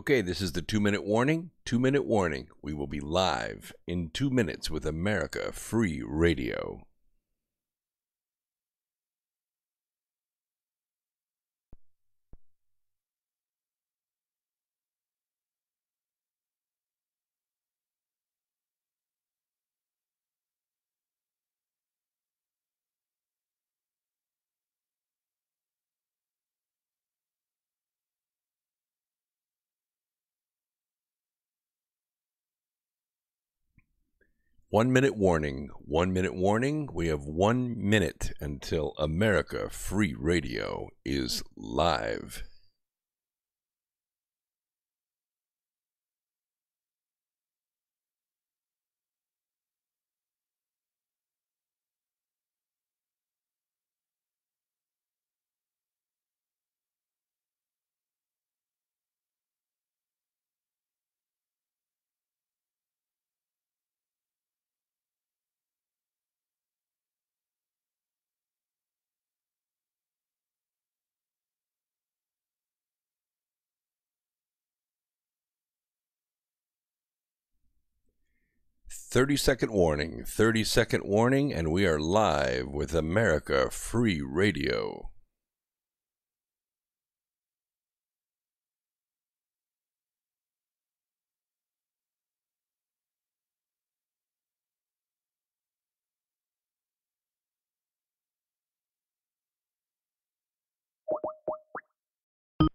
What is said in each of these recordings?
Okay, this is the 2-minute warning. 2-minute warning. We will be live in 2 minutes with America Free Radio. One-minute warning. 1-minute warning. We have 1 minute until America Free Radio is live. Thirty-second warning, 30-second warning, and we are live with America Free Radio.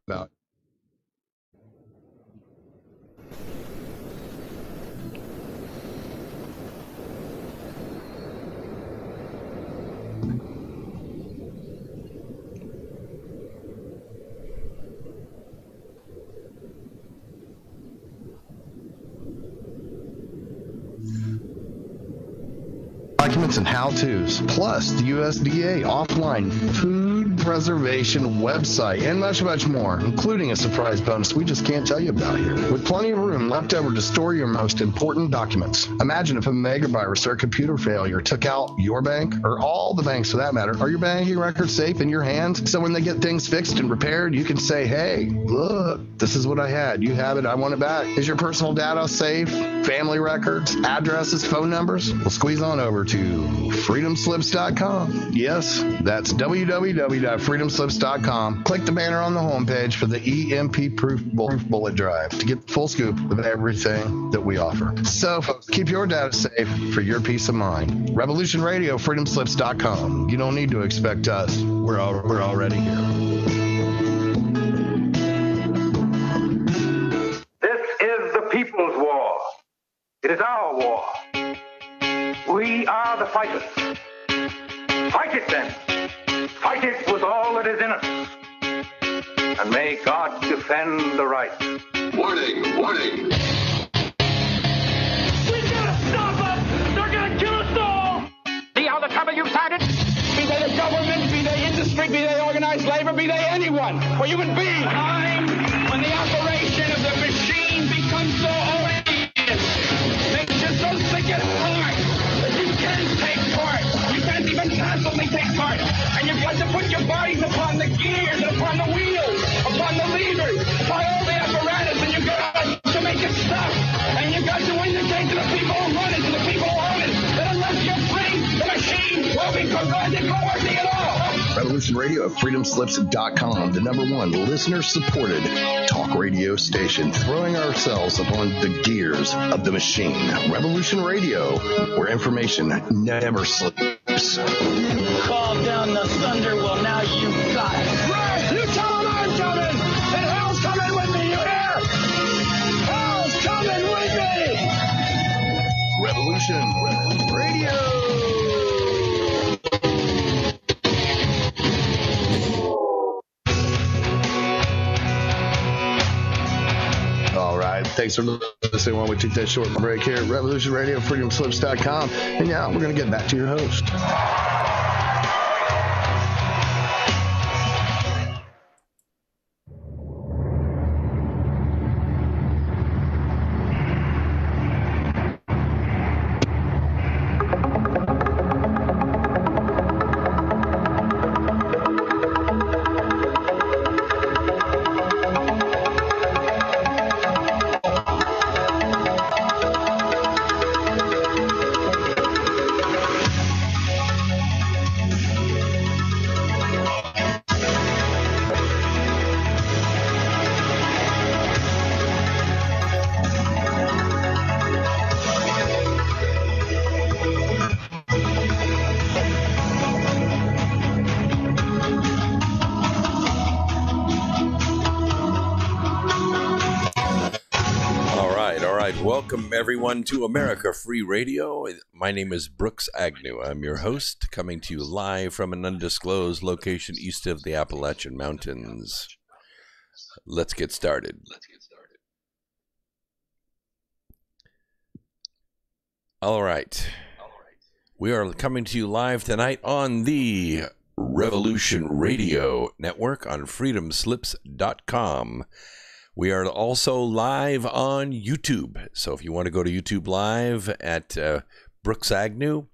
About documents and how-tos, plus the USDA offline food preservation website, and much, much more, including a surprise bonus we just can't tell you about here. With plenty of room left over to store your most important documents. Imagine if a megavirus or a computer failure took out your bank, or all the banks for that matter. Are your banking records safe in your hands? So when they get things fixed and repaired, you can say, hey, look, this is what I had. You have it. I want it back. Is your personal data safe? Family records, addresses, phone numbers? Well, squeeze on over to freedomslips.com. Yes, that's www.freedomslips.com. Click the banner on the homepage for the EMP-proof bullet drive to get the full scoop of everything that we offer. So, folks, keep your data safe for your peace of mind. Revolution Radio, freedomslips.com. You don't need to expect us. We're already here. This is the people's war. It is our war. We are the fighters. Fight it then. Fight it with all that is in us. And may God defend the right. Warning, warning. We gotta stop them! They're gonna kill us all! See how the trouble you've started? Be they the government, be they industry, be they organized labor, be they anyone, or human beings. Time when the operation of the machine becomes so odious, makes you so sick at heart that you can't take part. You can't even constantly take part. And you've got to put your bodies upon the gears, upon the wheels, upon the levers, upon all the apparatus, and you've got to make it stop. And you've got to indicate to the people who run it, to the people who own it, that unless you're free, the machine will be prevented from working at all. Revolution Radio at freedomslips.com, the #1 listener-supported talk radio station, throwing ourselves upon the gears of the machine. Revolution Radio, where information never sleeps. Call down the thunder, well now you got it. Right, you tell them I'm coming, and hell's coming with me, you hear? Hell's coming with me! Revolution Radio. All right, thanks for listening while we took that short break here at Revolution Radio, freedomslips.com. And now we're going to get back to your host. Welcome, everyone, to America Free Radio. My name is Brooks Agnew. I'm your host, coming to you live from an undisclosed location east of the Appalachian Mountains. Let's get started. All right. We are coming to you live tonight on the Revolution Radio Network on freedomslips.com. We are also live on YouTube. So if you want to go to YouTube Live at Brooks Agnew,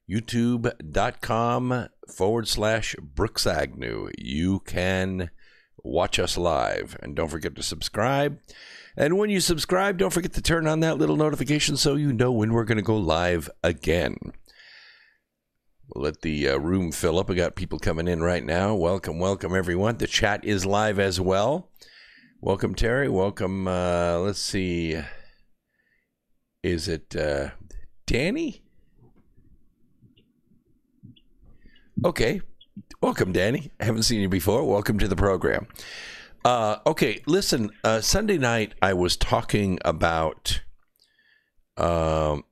youtube.com/Brooks Agnew. You can watch us live. And don't forget to subscribe. And when you subscribe, don't forget to turn on that little notification so you know when we're going to go live again. We'll let the room fill up. We got people coming in right now. Welcome, welcome, everyone. The chat is live as well. Welcome, Terry. Welcome. Let's see. Is it Danny? Okay. Welcome, Danny. I haven't seen you before. Welcome to the program. Okay, listen. Sunday night, I was talking about the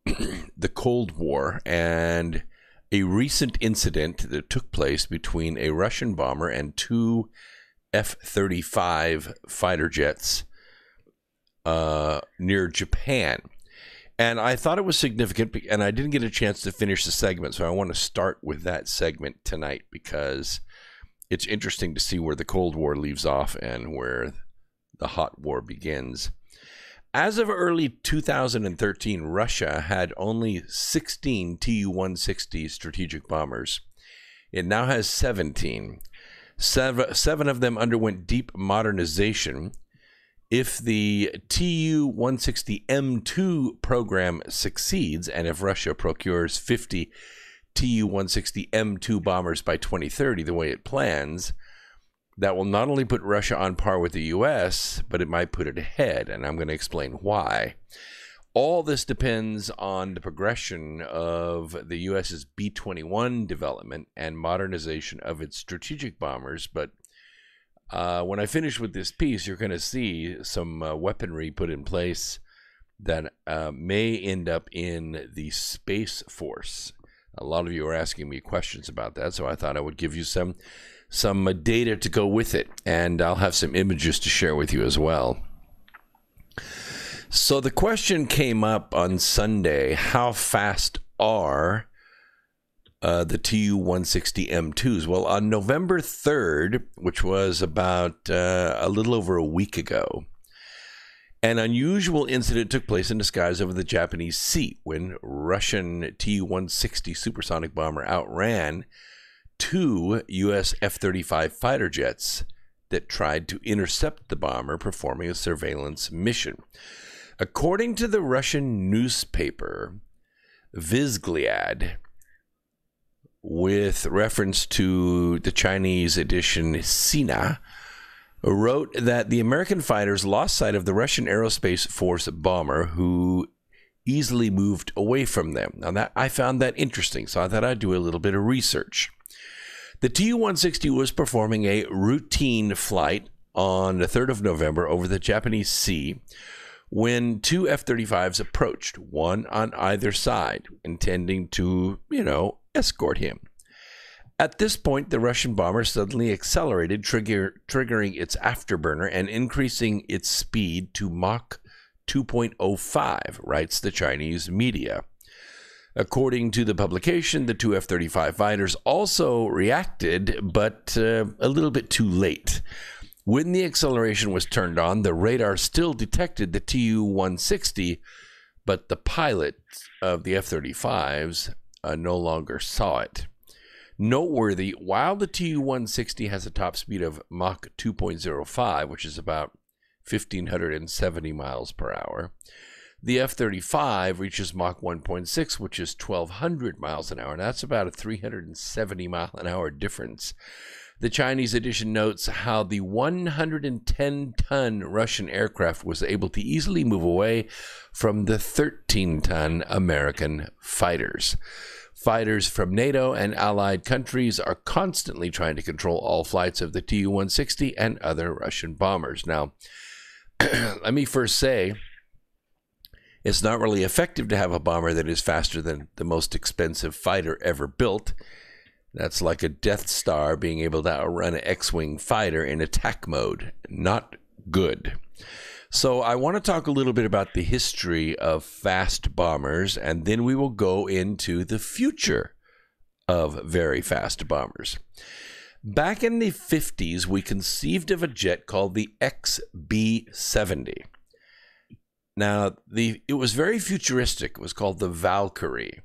Cold War and a recent incident that took place between a Russian bomber and two F-35 fighter jets near Japan. And I thought it was significant, and I didn't get a chance to finish the segment, so I want to start with that segment tonight because it's interesting to see where the Cold War leaves off and where the hot war begins. As of early 2013, Russia had only 16 Tu-160 strategic bombers. It now has 17. Seven of them underwent deep modernization. If the Tu-160M2 program succeeds, and if Russia procures 50 Tu-160M2 bombers by 2030, the way it plans, that will not only put Russia on par with the U.S., but it might put it ahead, and I'm going to explain why. All this depends on the progression of the U.S.'s B-21 development and modernization of its strategic bombers. But when I finish with this piece, you're going to see some weaponry put in place that may end up in the Space Force. A lot of you are asking me questions about that, so I thought I would give you some data to go with it, and I'll have some images to share with you as well. So the question came up on Sunday, how fast are the Tu-160M2s? Well, on November 3rd, which was about a little over a week ago, an unusual incident took place in the skies over the Japanese Sea when Russian Tu-160 supersonic bomber outran two U.S. F-35 fighter jets that tried to intercept the bomber performing a surveillance mission. According to the Russian newspaper Vzгляд, with reference to the Chinese edition Sina, wrote that the American fighters lost sight of the Russian Aerospace Force bomber who easily moved away from them. Now, I found that interesting, so I thought I'd do a little bit of research. The Tu-160 was performing a routine flight on the 3rd of November over the Japanese Sea when two F-35s approached, one on either side, intending to, escort him. At this point, the Russian bomber suddenly accelerated, triggering its afterburner and increasing its speed to Mach 2.05, writes the Chinese media. According to the publication, the two F-35 fighters also reacted, but a little bit too late. When the acceleration was turned on, the radar still detected the Tu-160, but the pilot of the F-35s no longer saw it. Noteworthy, while the Tu-160 has a top speed of Mach 2.05, which is about 1,570 miles per hour, the F-35 reaches Mach 1.6, which is 1,200 miles an hour. And that's about a 370 mile an hour difference. The Chinese edition notes how the 110-ton Russian aircraft was able to easily move away from the 13-ton American fighters. Fighters from NATO and allied countries are constantly trying to control all flights of the Tu-160 and other Russian bombers. Now, let me first say, It's not really effective to have a bomber that is faster than the most expensive fighter ever built. That's like a Death Star being able to outrun an X-Wing fighter in attack mode. Not good. So I want to talk a little bit about the history of fast bombers, and then we will go into the future of very fast bombers. Back in the 50s, we conceived of a jet called the XB-70. Now, it was very futuristic. It was called the Valkyrie.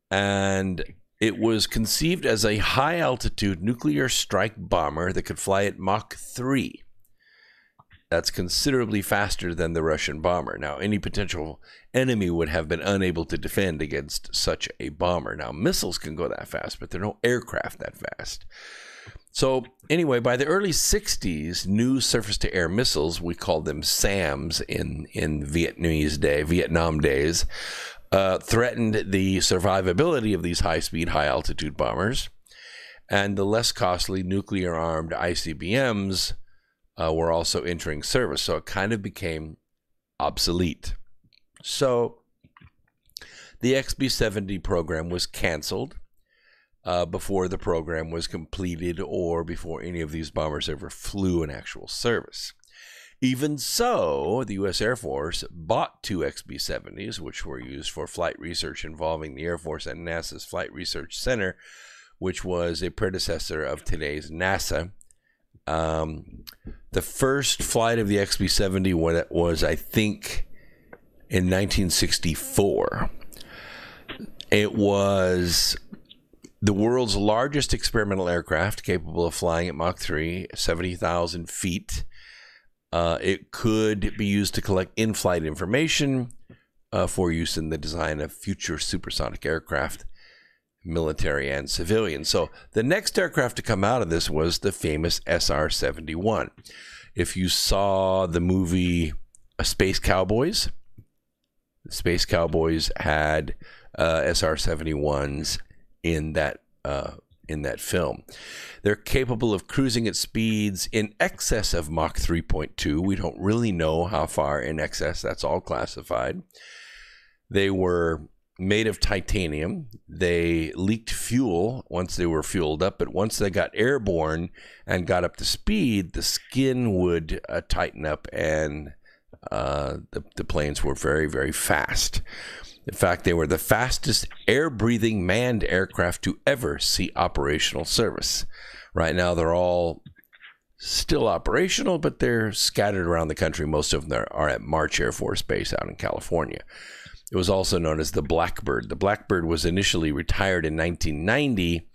And it was conceived as a high-altitude nuclear strike bomber that could fly at Mach 3. That's considerably faster than the Russian bomber. Now, any potential enemy would have been unable to defend against such a bomber. Now, missiles can go that fast, but there are no aircraft that fast. So, anyway, by the early 60s, new surface-to-air missiles, we called them SAMs in Vietnam days, threatened the survivability of these high-speed, high-altitude bombers. And the less costly nuclear-armed ICBMs were also entering service, so it kind of became obsolete. So the XB-70 program was canceled before the program was completed or before any of these bombers ever flew in actual service. Even so, the U.S. Air Force bought 2 XB-70s, which were used for flight research involving the Air Force and NASA's Flight Research Center, which was a predecessor of today's NASA. The first flight of the XB-70 was, I think, in 1964. It was the world's largest experimental aircraft, capable of flying at Mach 3, 70,000 feet. It could be used to collect in-flight information for use in the design of future supersonic aircraft, military and civilian. So the next aircraft to come out of this was the famous SR-71. If you saw the movie Space Cowboys, the Space Cowboys had SR-71s in that film. They're capable of cruising at speeds in excess of Mach 3.2. We don't really know how far in excess. That's all classified. They were made of titanium. They leaked fuel once they were fueled up, but once they got airborne and got up to speed, the skin would tighten up, and the planes were very, very fast. In fact, they were the fastest air-breathing manned aircraft to ever see operational service. Right now, they're all still operational, but they're scattered around the country. Most of them are at March Air Force Base out in California. It was also known as the Blackbird. The Blackbird was initially retired in 1990,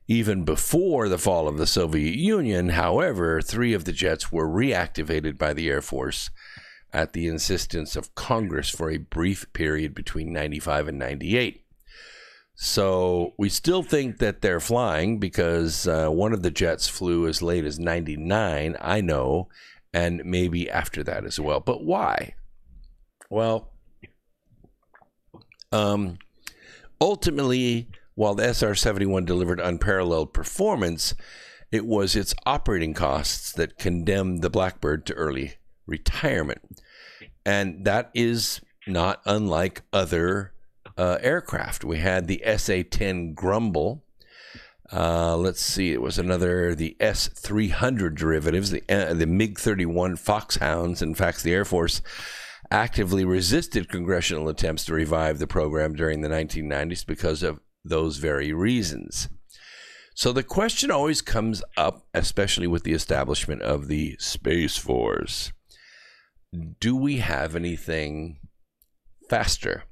even before the fall of the Soviet Union. However, 3 of the jets were reactivated by the Air Force at the insistence of Congress for a brief period between 95 and 98. So we still think that they're flying because one of the jets flew as late as 99, I know, and maybe after that as well. But why? Well, ultimately, while the SR-71 delivered unparalleled performance, it was its operating costs that condemned the Blackbird to early retirement. And that is not unlike other aircraft. We had the SA-10 Grumble. Let's see, it was the S-300 derivatives, the MiG-31 Foxhounds. In fact, the Air Force actively resisted congressional attempts to revive the program during the 1990s because of those very reasons. So the question always comes up, especially with the establishment of the Space Force. Do we have anything faster?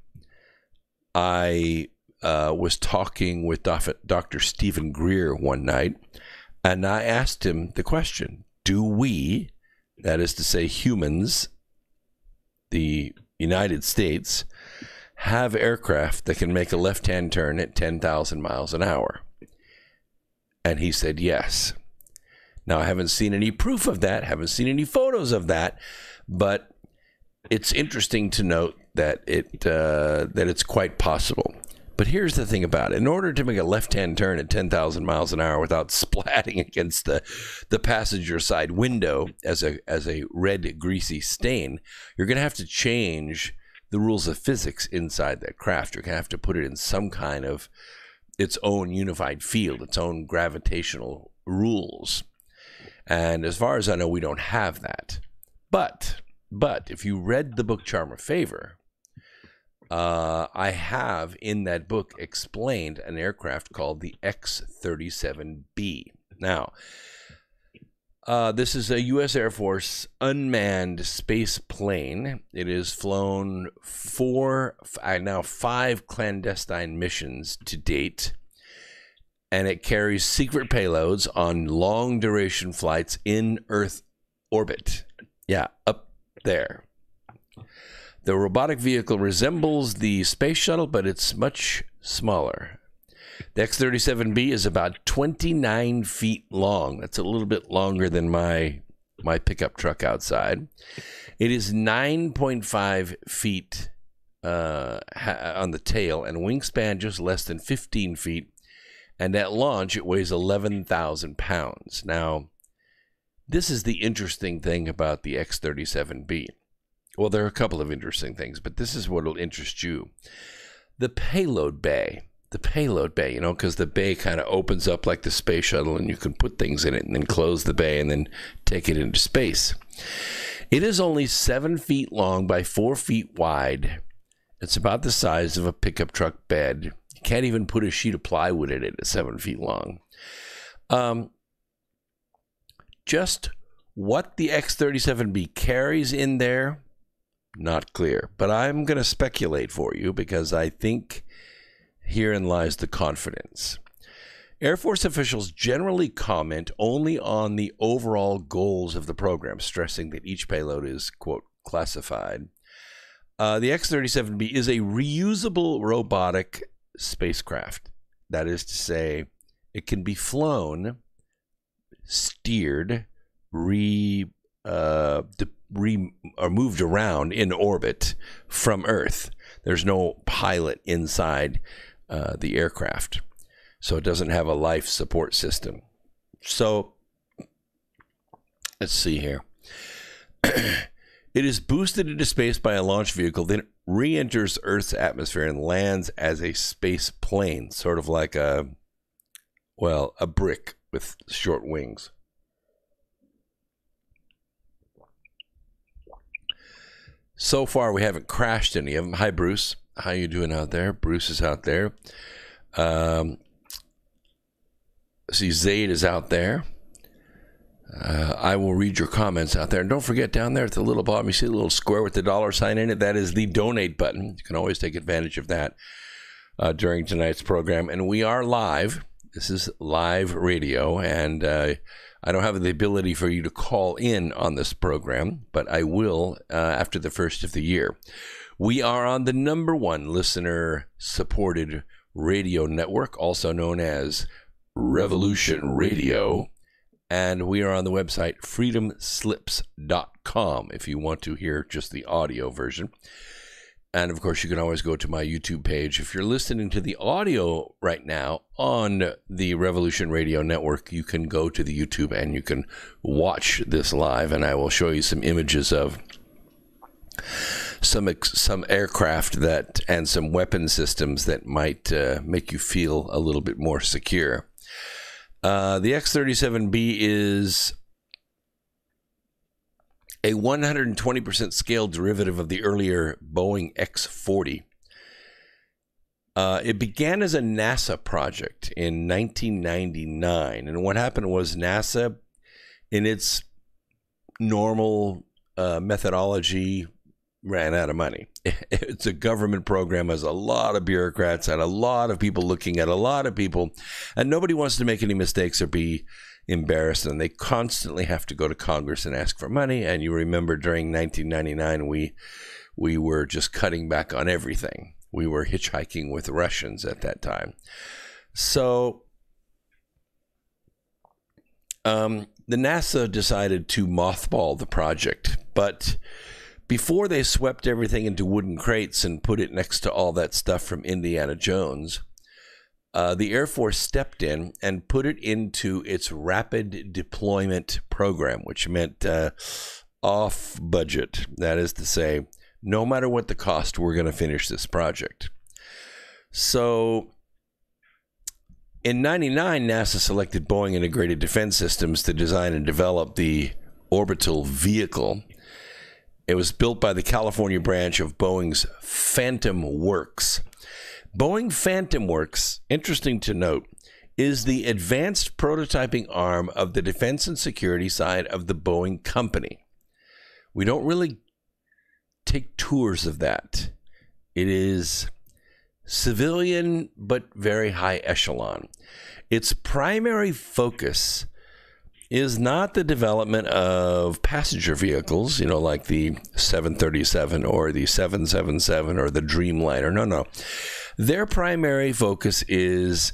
I was talking with Dr. Stephen Greer one night, and I asked him the question, do we, that is to say humans, the United States, have aircraft that can make a left-hand turn at 10,000 miles an hour? And he said yes. Now, I haven't seen any proof of that, haven't seen any photos of that, but it's interesting to note that it's quite possible. But here's the thing about it. In order to make a left-hand turn at 10,000 miles an hour without splatting against the passenger side window as a red, greasy stain, you're going to have to change the rules of physics inside that craft. You're going to have to put it in some kind of its own unified field, its own gravitational rules. And as far as I know, we don't have that. But if you read the book Charm or Favor, I have in that book explained an aircraft called the X-37B. Now, this is a U.S. Air Force unmanned space plane. It has flown 5 clandestine missions to date, and it carries secret payloads on long-duration flights in Earth orbit. Yeah, up there. The robotic vehicle resembles the space shuttle, but it's much smaller. The X-37B is about 29 feet long. That's a little bit longer than my pickup truck outside. It is 9.5 feet on the tail and wingspan just less than 15 feet. And at launch, it weighs 11,000 pounds. Now, this is the interesting thing about the X-37B. Well, there are a couple of interesting things, but this is what will interest you. The payload bay. The payload bay, because the bay kind of opens up like the space shuttle and you can put things in it and then close the bay and then take it into space. It is only 7 feet long by 4 feet wide. It's about the size of a pickup truck bed. You can't even put a sheet of plywood in it at 7 feet long. Just what the X-37B carries in there, not clear. But I'm going to speculate for you because I think herein lies the confidence. Air Force officials generally comment only on the overall goals of the program, stressing that each payload is, quote, classified. The X-37B is a reusable robotic spacecraft. That is to say, it can be flown, steered, or moved around in orbit from Earth. There's no pilot inside the aircraft, so it doesn't have a life support system. So let's see here. It is boosted into space by a launch vehicle, then re-enters Earth's atmosphere and lands as a space plane, sort of like a brick with short wings. So far, we haven't crashed any of them. Hi, Bruce. How you doing out there? Bruce is out there. See, Zaid is out there. I will read your comments out there. And don't forget, down there at the little bottom, you see the little square with the $sign in it? That is the donate button. You can always take advantage of that during tonight's program. And we are live. This is live radio, and I don't have the ability for you to call in on this program, but I will after the first of the year. We are on the #1 listener-supported radio network, also known as Revolution Radio, and we are on the website freedomslips.com if you want to hear just the audio version. And, of course, you can always go to my YouTube page. If you're listening to the audio right now on the Revolution Radio Network, you can go to the YouTube and you can watch this live, and I will show you some images of some aircraft and some weapon systems that might make you feel a little bit more secure. The X-37B is a 120% scale derivative of the earlier Boeing X-40. It began as a NASA project in 1999, and what happened was NASA, in its normal methodology, ran out of money. It's a government program, has a lot of bureaucrats and a lot of people looking at a lot of people, and nobody wants to make any mistakes or be embarrassed, and they constantly have to go to Congress and ask for money. And you remember during 1999, we were just cutting back on everything. We were hitchhiking with Russians at that time. So the NASA decided to mothball the project, but before they swept everything into wooden crates and put it next to all that stuff from Indiana Jones, the Air Force stepped in and put it into its rapid deployment program, which meant off budget. That is to say, No matter what the cost, we're going to finish this project. So in 1999, NASA selected Boeing Integrated Defense Systems to design and develop the orbital vehicle. It was built by the California branch of Boeing's Phantom Works. Boeing Phantom Works, interesting to note, is the advanced prototyping arm of the defense and security side of the Boeing company. We don't really take tours of that. It is civilian, but very high echelon. Its primary focus is not the development of passenger vehicles, like the 737 or the 777 or the Dreamliner. No. Their primary focus is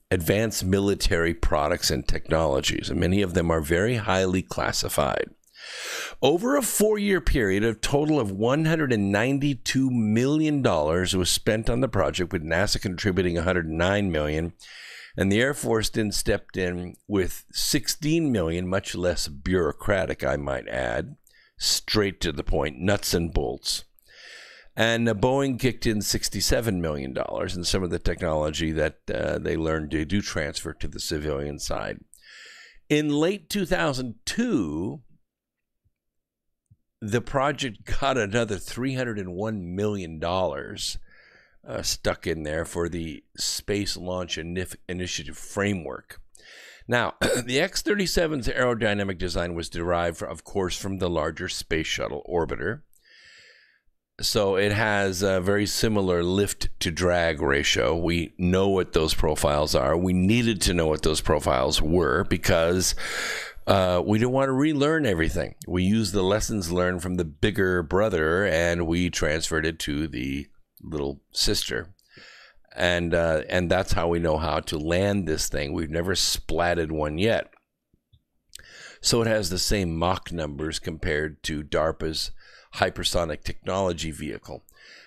advanced military products and technologies, and many of them are very highly classified. Over a 4-year period, a total of $192 million was spent on the project, with NASA contributing $109 million, and the Air Force then stepped in with $16 million, much less bureaucratic, I might add, straight to the point, nuts and bolts. And Boeing kicked in $67 million, and some of the technology that they learned to do transfer to the civilian side. In late 2002, the project got another $301 million stuck in there for the Space Launch Initiative framework. Now, the X-37's aerodynamic design was derived, of course, from the larger Space Shuttle orbiter. So it has a very similar lift-to-drag ratio. We know what those profiles are. We needed to know what those profiles were because we didn't want to relearn everything. We used the lessons learned from the bigger brother, and we transferred it to the little sister. And that's how we know how to land this thing. We've never splatted one yet. So it has the same Mach numbers compared to DARPA's hypersonic technology vehicle.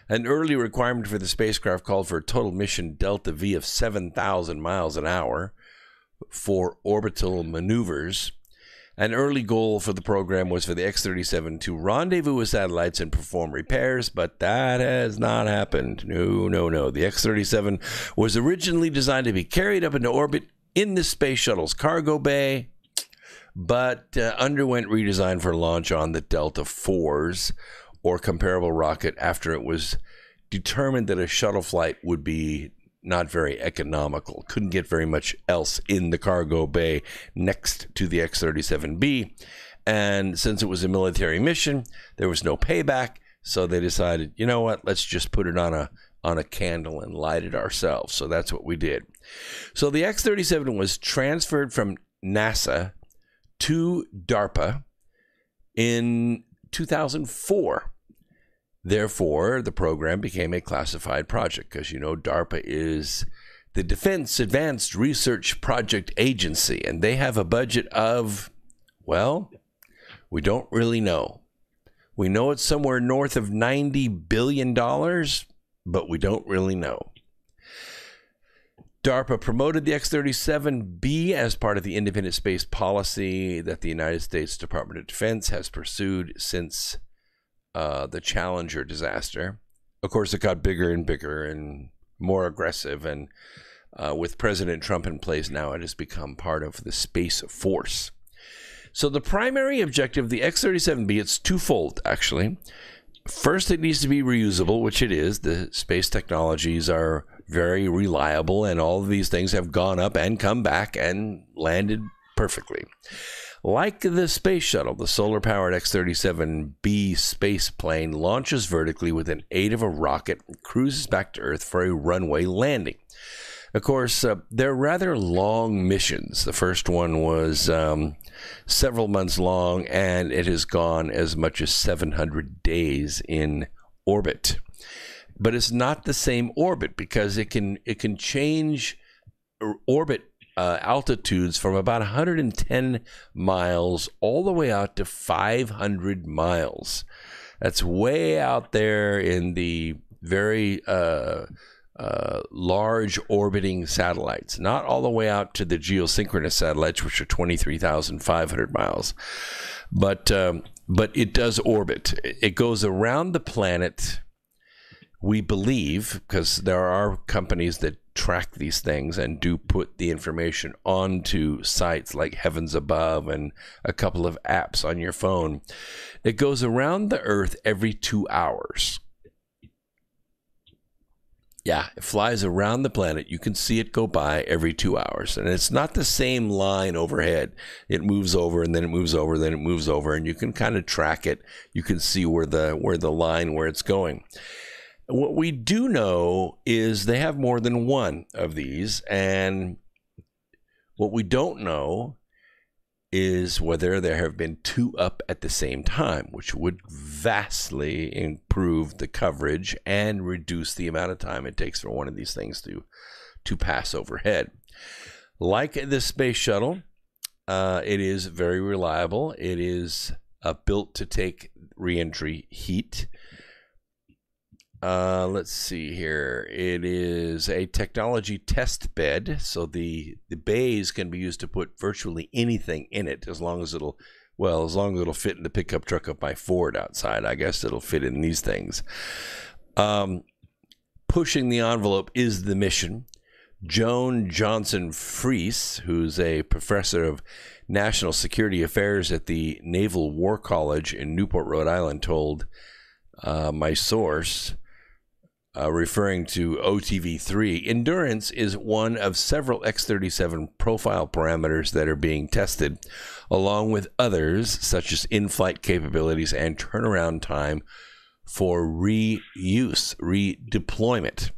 An early requirement for the spacecraft called for a total mission delta V of 7,000 miles an hour for orbital maneuvers. An early goal for the program was for the X-37 to rendezvous with satellites and perform repairs, but that has not happened. No. The X-37 was originally designed to be carried up into orbit in the space shuttle's cargo bay, but underwent redesign for launch on the Delta IVs or comparable rocket after it was determined that a shuttle flight would be not very economical. Couldn't get very much else in the cargo bay next to the X-37B. And since it was a military mission, there was no payback. So they decided, you know what, let's just put it on a candle and light it ourselves. So that's what we did. So the X-37 was transferred from NASA to DARPA in 2004. Therefore, the program became a classified project because, DARPA is the Defense Advanced Research Project Agency, and they have a budget of, well, we don't really know. We know it's somewhere north of $90 billion, but we don't really know. DARPA promoted the X-37B as part of the independent space policy that the United States Department of Defense has pursued since the Challenger disaster. Of course, it got bigger and bigger and more aggressive, and with President Trump in place now, it has become part of the Space Force. So the primary objective of the X-37B, it's twofold, actually. First, it needs to be reusable, which it is. The space technologies are very reliable, and all of these things have gone up and come back and landed perfectly. Like the space shuttle, the solar-powered X-37B space plane launches vertically with an aid of a rocket and cruises back to Earth for a runway landing. Of course, they're rather long missions. The first one was several months long, and it has gone as much as 700 days in orbit. But it's not the same orbit because it can change orbit altitudes from about 110 miles all the way out to 500 miles. That's way out there in the very large orbiting satellites, not all the way out to the geosynchronous satellites, which are 23,500 miles. But but it does orbit. It goes around the planet, we believe, because there are companies that track these things and do put the information onto sites like Heavens Above and a couple of apps on your phone. It goes around the Earth every 2 hours. Yeah, it flies around the planet. You can see it go by every 2 hours. And it's not the same line overhead. It moves over and then it moves over, then it moves over, and you can kind of track it. You can see where it's going. What we do know is they have more than one of these, and what we don't know is whether there have been two up at the same time, which would vastly improve the coverage and reduce the amount of time it takes for one of these things to pass overhead. Like the space shuttle, it is very reliable. It is built to take reentry heat. Let's see here. It is a technology test bed, so the bays can be used to put virtually anything in it, as long as it'll fit in the pickup truck of my Ford outside. I guess it'll fit in these things. Pushing the envelope is the mission. Joan Johnson Fries, who's a professor of national security affairs at the Naval War College in Newport, Rhode Island, told my source, referring to OTV3, endurance is one of several X-37 profile parameters that are being tested, along with others such as in-flight capabilities and turnaround time for reuse, redeployment.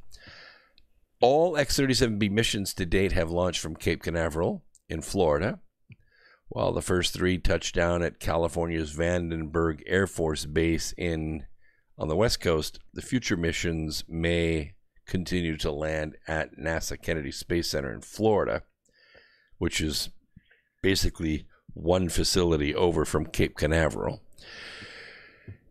All X-37B missions to date have launched from Cape Canaveral in Florida, while the first three touched down at California's Vandenberg Air Force Base on the West Coast. The future missions may continue to land at NASA Kennedy Space Center in Florida, which is basically one facility over from Cape Canaveral.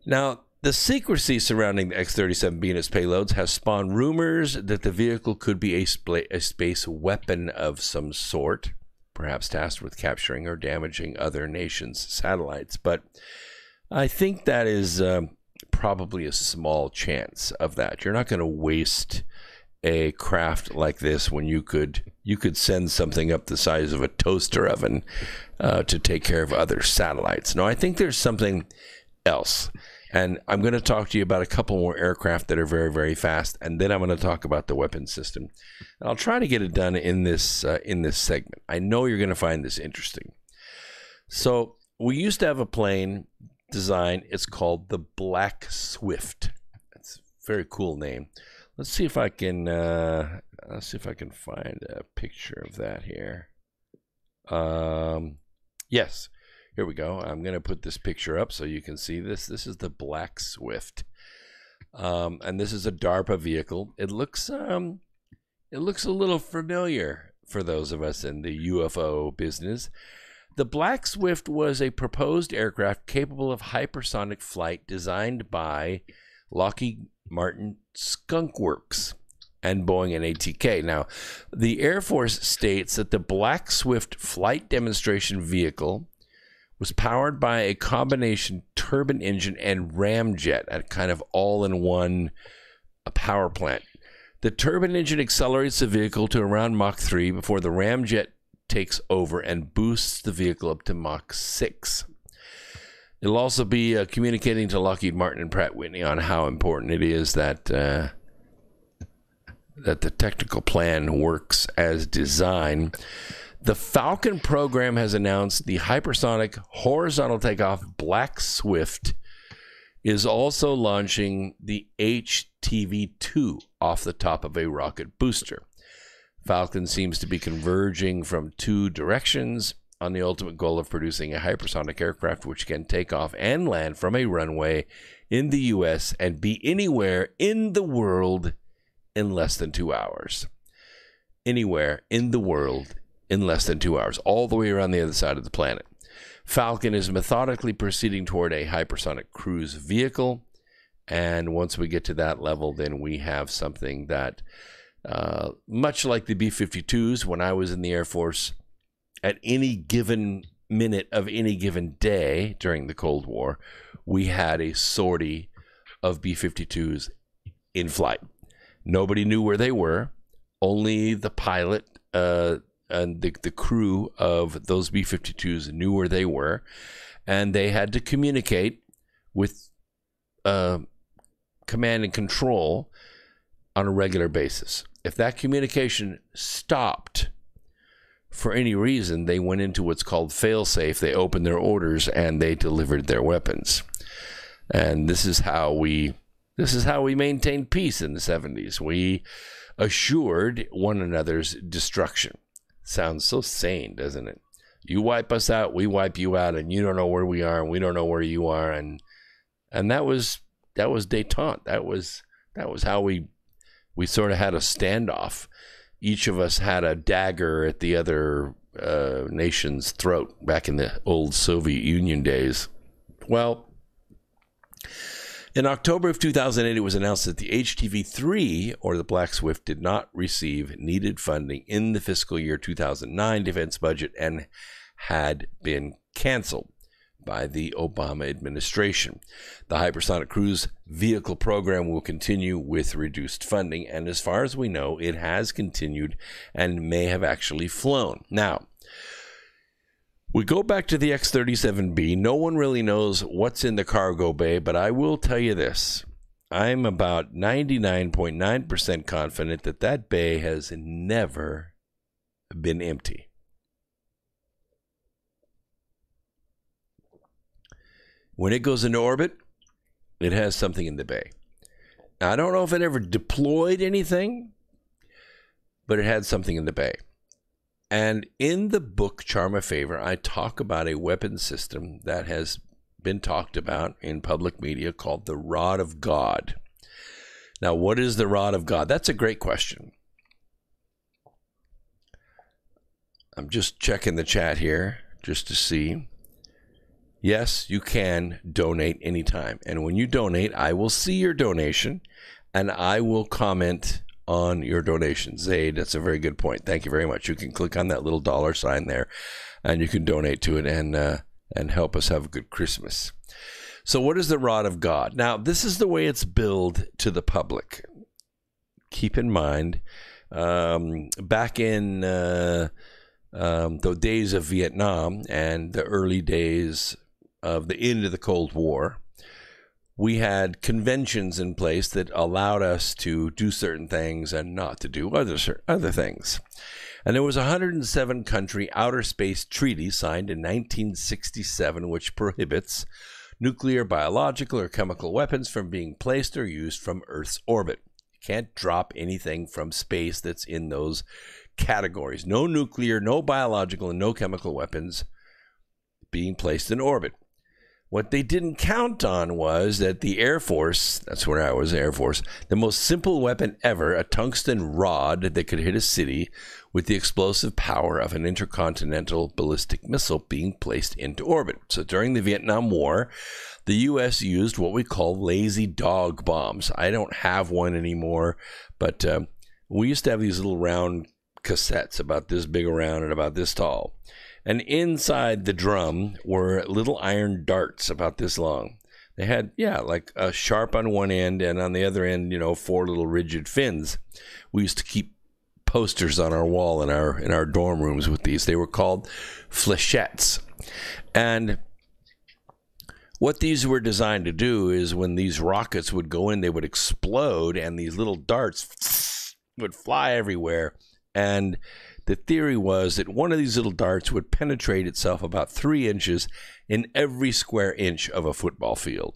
Now, the secrecy surrounding the X-37B and its payloads has spawned rumors that the vehicle could be a space weapon of some sort, perhaps tasked with capturing or damaging other nations' satellites. But I think that is probably a small chance of that. You're not going to waste a craft like this when you could send something up the size of a toaster oven to take care of other satellites. No, I think there's something else. And I'm going to talk to you about a couple more aircraft that are very, very fast, and then I'm going to talk about the weapon system. And I'll try to get it done in this segment. I know you're going to find this interesting. So we used to have a plane design. It's called the Black Swift. It's a very cool name. Let's see if I can find a picture of that here. Yes. Here we go. I'm going to put this picture up so you can see this. This is the Black Swift. And this is a DARPA vehicle. It looks a little familiar for those of us in the UFO business. The Black Swift was a proposed aircraft capable of hypersonic flight designed by Lockheed Martin Skunk Works and Boeing and ATK. Now, the Air Force states that the Black Swift flight demonstration vehicle was powered by a combination turbine engine and ramjet at kind of all-in-one power plant. The turbine engine accelerates the vehicle to around Mach 3 before the ramjet takes over and boosts the vehicle up to Mach 6. It'll also be communicating to Lockheed Martin and Pratt Whitney on how important it is that the technical plan works as designed. The Falcon program has announced the hypersonic horizontal takeoff Black Swift is also launching the HTV-2 off the top of a rocket booster. Falcon seems to be converging from two directions on the ultimate goal of producing a hypersonic aircraft which can take off and land from a runway in the U.S. and be anywhere in the world in less than 2 hours. Anywhere in the world in less than 2 hours, all the way around the other side of the planet. Falcon is methodically proceeding toward a hypersonic cruise vehicle, and once we get to that level, then we have something that, much like the B-52s, when I was in the Air Force, at any given minute of any given day during the Cold War, we had a sortie of B-52s in flight. Nobody knew where they were. Only the pilot and the crew of those B-52s knew where they were, and they had to communicate with command and control on a regular basis. If that communication stopped for any reason, they went into what's called fail-safe. They opened their orders and they delivered their weapons. And this is how we maintained peace in the 70s. We assured one another's destruction. Sounds so sane, doesn't it? You wipe us out, we wipe you out, and you don't know where we are, and we don't know where you are, and that was détente. That was how we sort of had a standoff. Each of us had a dagger at the other nation's throat back in the old Soviet Union days. Well, in October of 2008, it was announced that the HTV-3, or the Black Swift, did not receive needed funding in the fiscal year 2009 defense budget and had been canceled by the Obama administration. The hypersonic cruise vehicle program will continue with reduced funding, and as far as we know, it has continued and may have actually flown. Now, we go back to the X-37B. No one really knows what's in the cargo bay, but I will tell you this. I'm about 99.9% confident that that bay has never been empty. When it goes into orbit, it has something in the bay. Now, I don't know if it ever deployed anything, but it had something in the bay. And in the book, Charm a Favor, I talk about a weapon system that has been talked about in public media called the Rod of God. Now, what is the Rod of God? That's a great question. I'm just checking the chat here just to see. Yes, you can donate anytime. And when you donate, I will see your donation and I will comment on your donation. Zaid, that's a very good point. Thank you very much. You can click on that little dollar sign there and you can donate to it and help us have a good Christmas. So what is the Rod of God? Now, this is the way it's billed to the public. Keep in mind, back in the days of Vietnam and the early days of the end of the Cold War, we had conventions in place that allowed us to do certain things and not to do other things. And there was a 107 country outer space treaty signed in 1967, which prohibits nuclear, biological, or chemical weapons from being placed or used from Earth's orbit. You can't drop anything from space that's in those categories. No nuclear, no biological, and no chemical weapons being placed in orbit. What they didn't count on was that the Air Force, that's where I was, Air Force, the most simple weapon ever, a tungsten rod that could hit a city with the explosive power of an intercontinental ballistic missile being placed into orbit. So during the Vietnam War, the U.S. used what we call lazy dog bombs. I don't have one anymore, but we used to have these little round cassettes about this big around and about this tall. And inside the drum were little iron darts about this long. They had, like a sharp on one end and on the other end, 4 little rigid fins. We used to keep posters on our wall in our dorm rooms with these. They were called flechettes. And what these were designed to do is when these rockets would go in, they would explode and these little darts would fly everywhere. And the theory was that one of these little darts would penetrate itself about 3 inches in every square inch of a football field.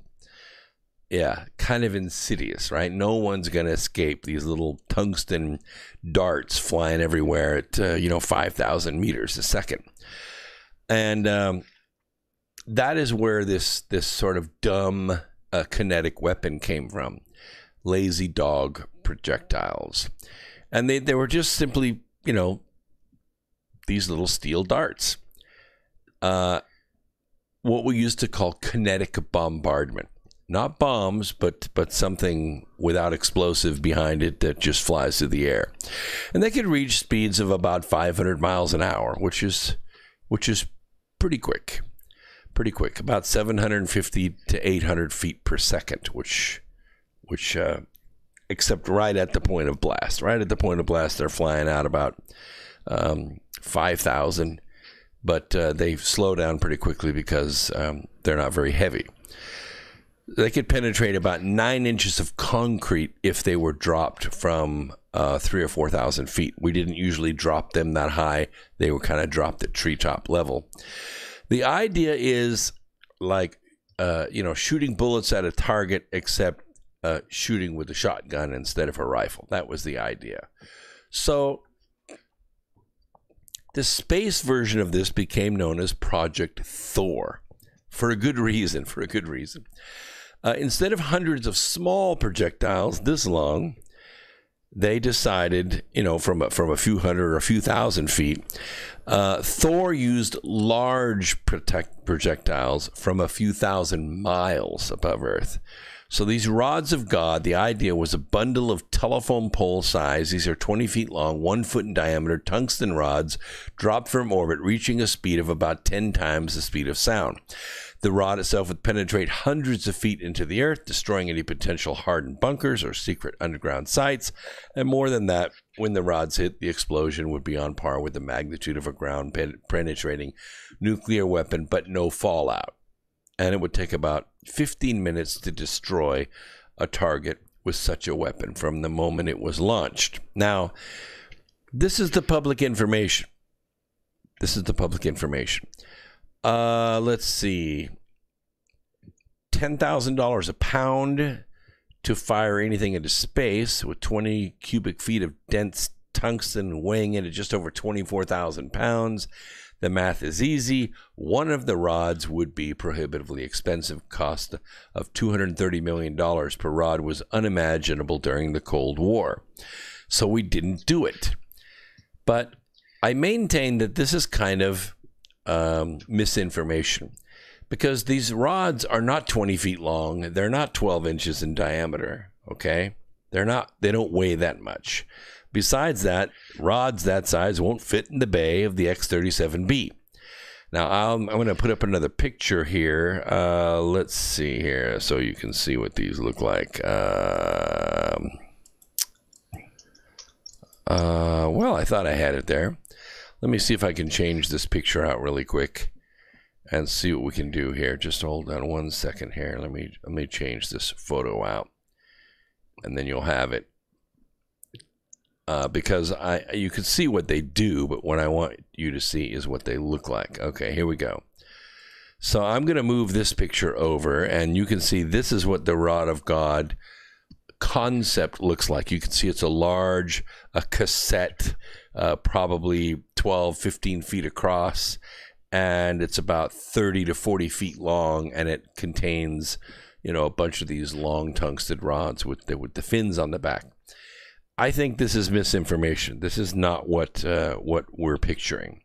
Yeah, kind of insidious, right? No one's going to escape these little tungsten darts flying everywhere at, 5,000 meters a second. And that is where this sort of dumb kinetic weapon came from. Lazy dog projectiles. And they were just simply, these little steel darts. What we used to call kinetic bombardment. Not bombs, but something without explosive behind it that just flies through the air. And they could reach speeds of about 500 miles an hour, which is pretty quick, about 750 to 800 feet per second, which except right at the point of blast. Right at the point of blast, they're flying out about 5,000, but they slow down pretty quickly because they're not very heavy. They could penetrate about 9 inches of concrete if they were dropped from 3,000 or 4,000 feet. We didn't usually drop them that high. They were kind of dropped at treetop level. The idea is like, shooting bullets at a target, except shooting with a shotgun instead of a rifle. That was the idea. So the space version of this became known as Project Thor for a good reason. Instead of hundreds of small projectiles this long, they decided, from a few hundred or a few thousand feet, Thor used large projectiles from a few thousand miles above Earth. So these rods of God, the idea was a bundle of telephone pole size. These are 20 feet long, 1 foot in diameter, tungsten rods dropped from orbit, reaching a speed of about 10 times the speed of sound. The rod itself would penetrate hundreds of feet into the earth, destroying any potential hardened bunkers or secret underground sites. And more than that, when the rods hit, the explosion would be on par with the magnitude of a ground-penetrating nuclear weapon, but no fallout. And it would take about 15 minutes to destroy a target with such a weapon from the moment it was launched. Now, this is the public information. Let's see. $10,000 a pound to fire anything into space with 20 cubic feet of dense tungsten weighing in at just over 24,000 pounds. The math is easy. One of the rods would be prohibitively expensive. Cost of $230 million per rod was unimaginable during the Cold War. So we didn't do it. But I maintain that this is kind of misinformation, because these rods are not 20 feet long. They're not 12 inches in diameter. Okay. They don't weigh that much. Besides that, rods that size won't fit in the bay of the X-37B. Now, I'm going to put up another picture here. Let's see here so you can see what these look like. Well, I thought I had it there. Let me see if I can change this picture out really quick and see what we can do here. Just hold on 1 second here. Let me change this photo out, and then you'll have it. Because you can see what they do, but what I want you to see is what they look like. Okay, here we go. So I'm going to move this picture over, and you can see this is what the Rod of God concept looks like. You can see it's a cassette, probably 12, 15 feet across, and it's about 30 to 40 feet long, and it contains, a bunch of these long tungsten rods with the fins on the back. I think this is misinformation. This is not what we're picturing.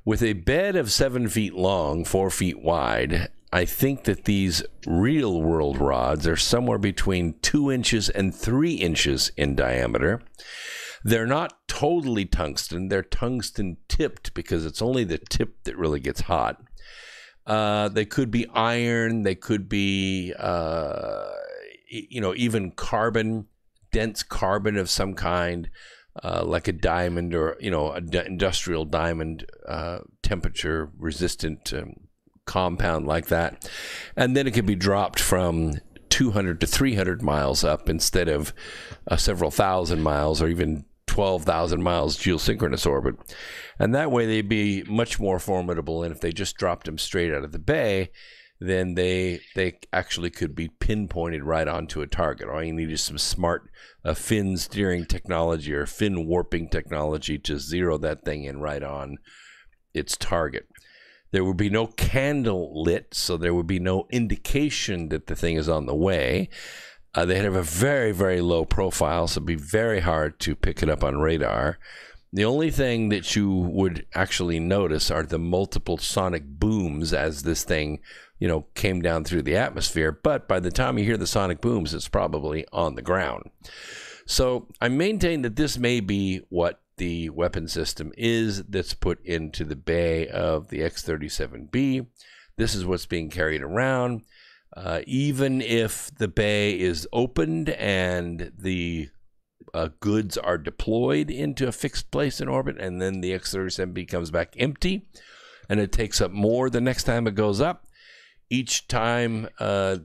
With a bed of 7 feet long, 4 feet wide, I think that these real world rods are somewhere between 2 inches and 3 inches in diameter. They're not totally tungsten. They're tungsten tipped because it's only the tip that really gets hot. They could be iron. They could be, even carbon. Dense carbon of some kind, like a diamond or industrial diamond, temperature resistant compound like that, and then it can be dropped from 200 to 300 miles up instead of several thousand miles or even 12,000 miles geosynchronous orbit, and that way they'd be much more formidable. And if they just dropped them straight out of the bay, then they actually could be pinpointed right onto a target. All you need is some smart fin steering technology or fin warping technology to zero that thing in right on its target. There would be no candle lit, so there would be no indication that the thing is on the way. They'd have a very, very low profile, so it'd be very hard to pick it up on radar. The only thing that you would actually notice are the multiple sonic booms as this thing came down through the atmosphere. But by the time you hear the sonic booms, it's probably on the ground. So I maintain that this may be what the weapon system is that's put into the bay of the X-37B. This is what's being carried around. Even if the bay is opened and the goods are deployed into a fixed place in orbit, and then the X-37B comes back empty, and it takes up more the next time it goes up. Each time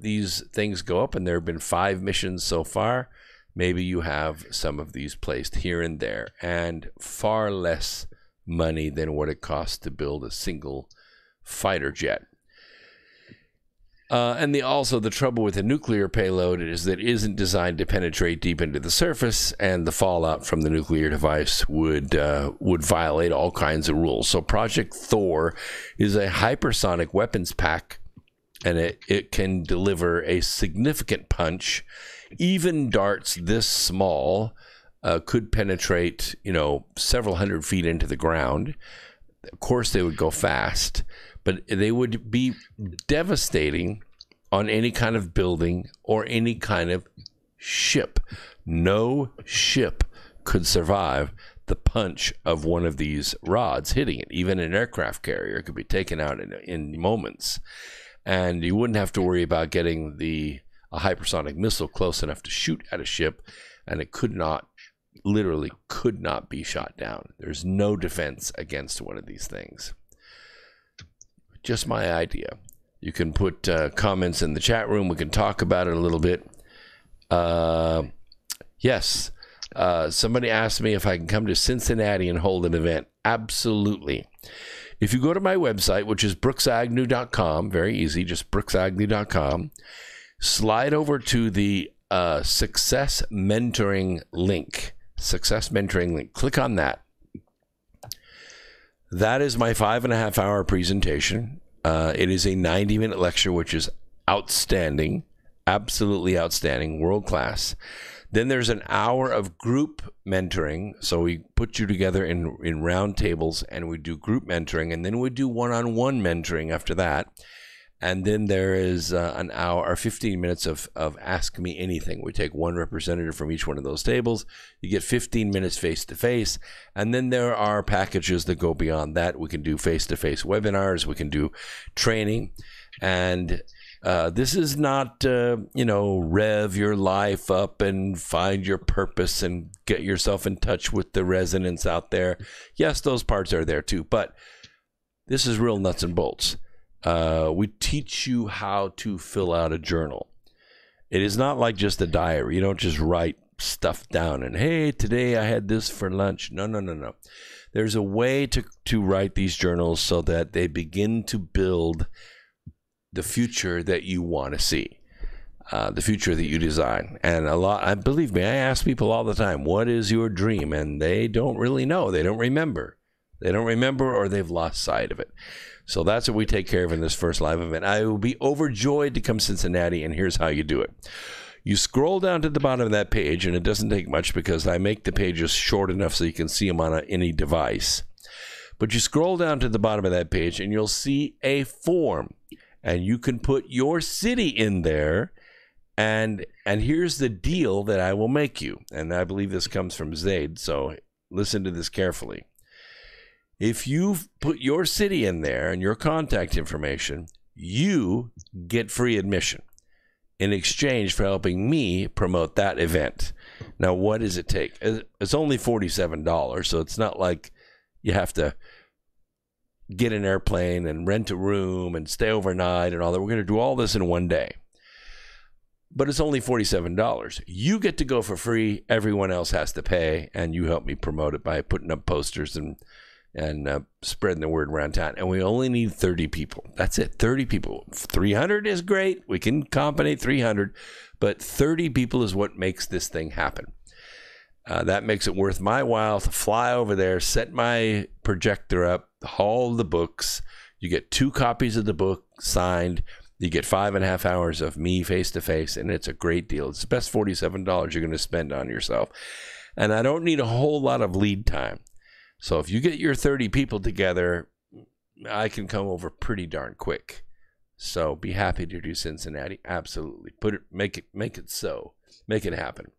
these things go up, and there have been 5 missions so far, maybe you have some of these placed here and there, and far less money than what it costs to build a single fighter jet. And also the trouble with a nuclear payload is that it isn't designed to penetrate deep into the surface, and the fallout from the nuclear device would violate all kinds of rules. So Project Thor is a hypersonic weapons pack, and it can deliver a significant punch. Even darts this small could penetrate, several hundred feet into the ground. Of course, they would go fast, but they would be devastating on any kind of building or any kind of ship. No ship could survive the punch of one of these rods hitting it. Even an aircraft carrier could be taken out in moments. And you wouldn't have to worry about getting a hypersonic missile close enough to shoot at a ship, and it literally could not be shot down. There's no defense against one of these things. Just my idea. You can put comments in the chat room. We can talk about it a little bit. Yes. Somebody asked me if I can come to Cincinnati and hold an event. Absolutely. If you go to my website, which is brooksagnew.com, very easy, just brooksagnew.com, slide over to the Success Mentoring link. Success Mentoring link. Click on that. That is my 5.5-hour presentation. It is a 90-minute lecture, which is outstanding, absolutely outstanding, world class. Then there's an hour of group mentoring. So we put you together in round tables, and we do group mentoring, and then we do one-on-one mentoring after that. And then there is an hour or 15 minutes of Ask Me Anything. We take one representative from each one of those tables. You get 15 minutes face-to-face. And then there are packages that go beyond that. We can do face-to-face webinars. We can do training. And this is not, rev your life up and find your purpose and get yourself in touch with the resonance out there. Yes, those parts are there too. But this is real nuts and bolts. We teach you how to fill out a journal. It is not like just a diary. You don't just write stuff down and, hey, today I had this for lunch. No. There's a way to write these journals so that they begin to build the future that you want to see, the future that you design. And believe me, I ask people all the time, what is your dream? And they don't really know. They don't remember. Or they've lost sight of it. So that's what we take care of in this first live event. I will be overjoyed to come to Cincinnati, and here's how you do it. You scroll down to the bottom of that page, and it doesn't take much because I make the pages short enough so you can see them on any device. But you scroll down to the bottom of that page, and you'll see a form, and you can put your city in there. And here's the deal that I will make you. And I believe this comes from Zaid, so listen to this carefully. If you put your city in there and your contact information, you get free admission in exchange for helping me promote that event. Now, what does it take? It's only $47, so it's not like you have to get an airplane and rent a room and stay overnight and all that. We're going to do all this in one day. But it's only $47. You get to go for free. Everyone else has to pay, and you help me promote it by putting up posters and spreading the word around town. And we only need 30 people. That's it, 30 people. 300 is great. We can accommodate 300, but 30 people is what makes this thing happen. That makes it worth my while to fly over there, set my projector up, haul the books. You get 2 copies of the book signed. You get 5.5 hours of me face-to-face, and it's a great deal. It's the best $47 you're going to spend on yourself. And I don't need a whole lot of lead time. So if you get your 30 people together, I can come over pretty darn quick. So be happy to do Cincinnati. Absolutely. Make it so. Make it happen.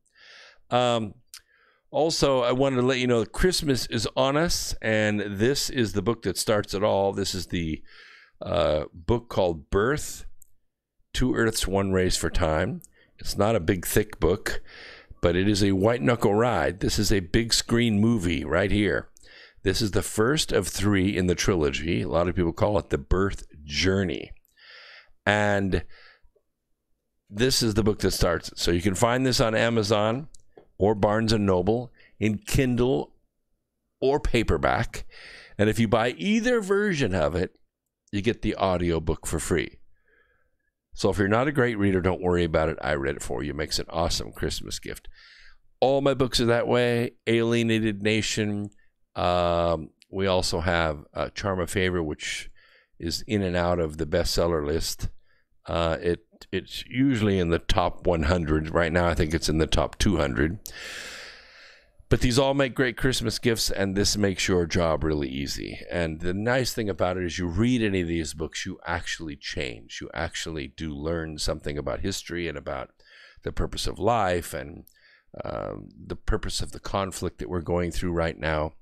Also, I wanted to let you know that Christmas is on us, and this is the book that starts it all. This is the book called Birth, Two Earths, One Race for Time. It's not a big, thick book, but it is a white-knuckle ride. This is a big screen movie right here. This is the first of 3 in the trilogy. A lot of people call it the Birth Journey. And this is the book that starts it. So you can find this on Amazon or Barnes & Noble in Kindle or paperback. And if you buy either version of it, you get the audiobook for free. So if you're not a great reader, don't worry about it. I read it for you. It makes an awesome Christmas gift. All my books are that way. Alienated Nation. We also have Charm of Favor, which is in and out of the bestseller list. It's usually in the top 100. Right now, I think it's in the top 200. But these all make great Christmas gifts, and this makes your job really easy. And the nice thing about it is you read any of these books, you actually change. You actually do learn something about history and about the purpose of life and the purpose of the conflict that we're going through right now.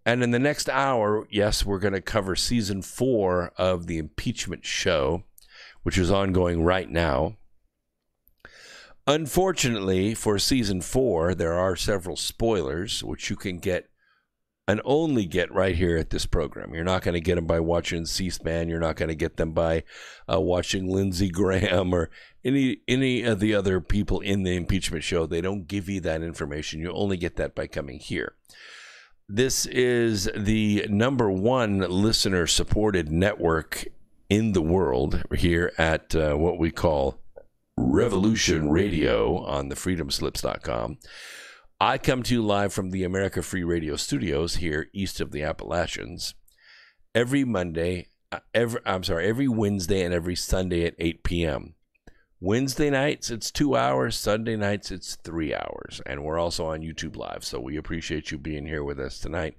And in the next hour, yes, we're going to cover season 4 of the Impeachment Show, which is ongoing right now. Unfortunately, for season 4, there are several spoilers, which you can get and only get right here at this program. You're not going to get them by watching C-SPAN. You're not going to get them by watching Lindsey Graham or any of the other people in the Impeachment Show. They don't give you that information. You only get that by coming here. This is the #1 listener-supported network in the world here at what we call Revolution Radio on the freedomslips.com. I come to you live from the America Free Radio studios here east of the Appalachians every Wednesday and every Sunday at 8 p.m. Wednesday nights, it's 2 hours. Sunday nights, it's 3 hours. And we're also on YouTube Live, so we appreciate you being here with us tonight.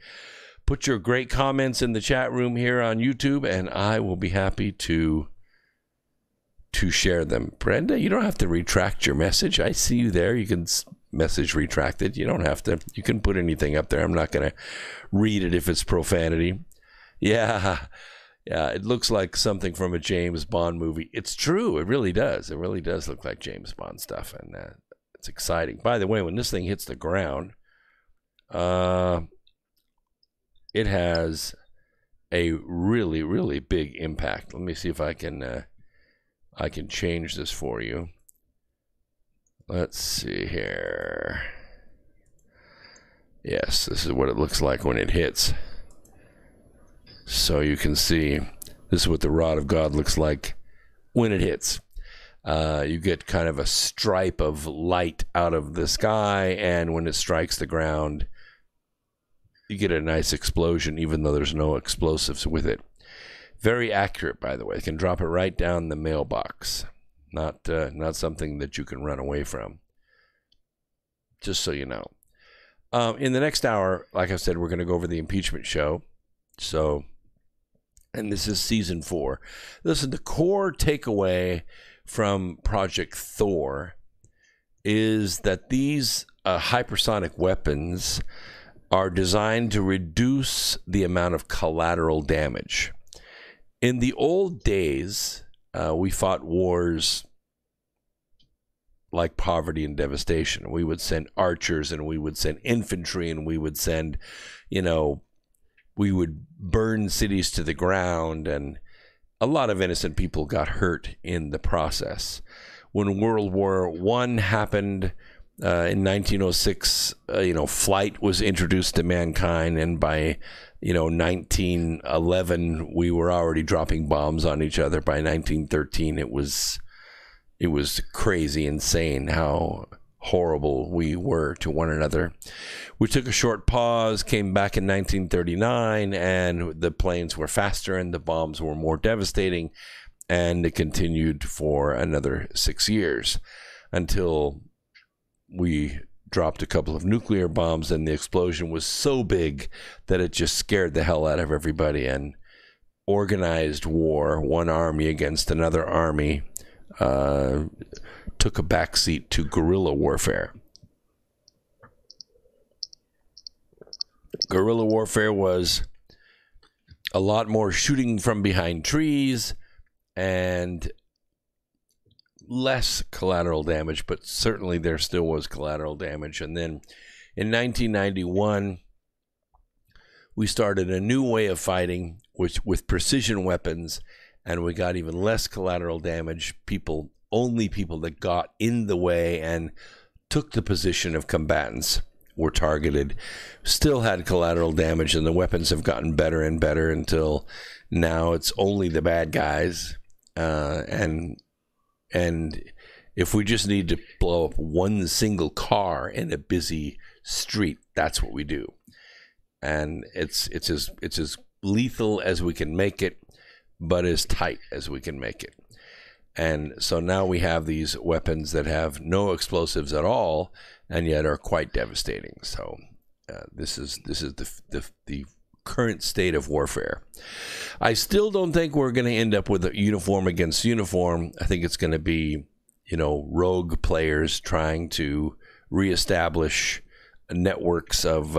Put your great comments in the chat room here on YouTube, and I will be happy to share them. Brenda, you don't have to retract your message. I see you there. You can message retracted. You don't have to. You can put anything up there. I'm not going to read it if it's profanity. Yeah, it looks like something from a James Bond movie. It's true. It really does. It really does look like James Bond stuff, and it's exciting. By the way, when this thing hits the ground, it has a really, really big impact. Let me see if I can change this for you. Let's see here. Yes, this is what it looks like when it hits. So you can see this is what the rod of God looks like when it hits. You get kind of a stripe of light out of the sky, and when it strikes the ground, you get a nice explosion, even though there's no explosives with it. Very accurate, by the way. You can drop it right down the mailbox. Not something that you can run away from. Just so you know. In the next hour, like I said, we're going to go over the Impeachment Show. And this is season 4. Listen, the core takeaway from Project Thor is that these hypersonic weapons are designed to reduce the amount of collateral damage. In the old days, we fought wars like poverty and devastation. We would send archers, and we would send infantry, and we would send, we would burn cities to the ground, and a lot of innocent people got hurt in the process. When World War I happened in 1906, flight was introduced to mankind, and by 1911, we were already dropping bombs on each other. By 1913, it was crazy, insane how horrible we were to one another. We took a short pause, came back in 1939, and the planes were faster and the bombs were more devastating, and it continued for another 6 years until we dropped a couple of nuclear bombs, and the explosion was so big that it just scared the hell out of everybody, and organized war, one army against another army, took a backseat to guerrilla warfare. Guerrilla warfare was a lot more shooting from behind trees and less collateral damage, but certainly there still was collateral damage. And then in 1991, we started a new way of fighting with precision weapons, and we got even less collateral damage. Only people that got in the way and took the position of combatants were targeted. Still had collateral damage, and the weapons have gotten better and better until now it's only the bad guys. And if we just need to blow up one single car in a busy street, that's what we do. And it's as lethal as we can make it, but as tight as we can make it. And so now we have these weapons that have no explosives at all, and yet are quite devastating. So this is the current state of warfare. I still don't think we're going to end up with a uniform against uniform. I think it's going to be, rogue players trying to reestablish networks of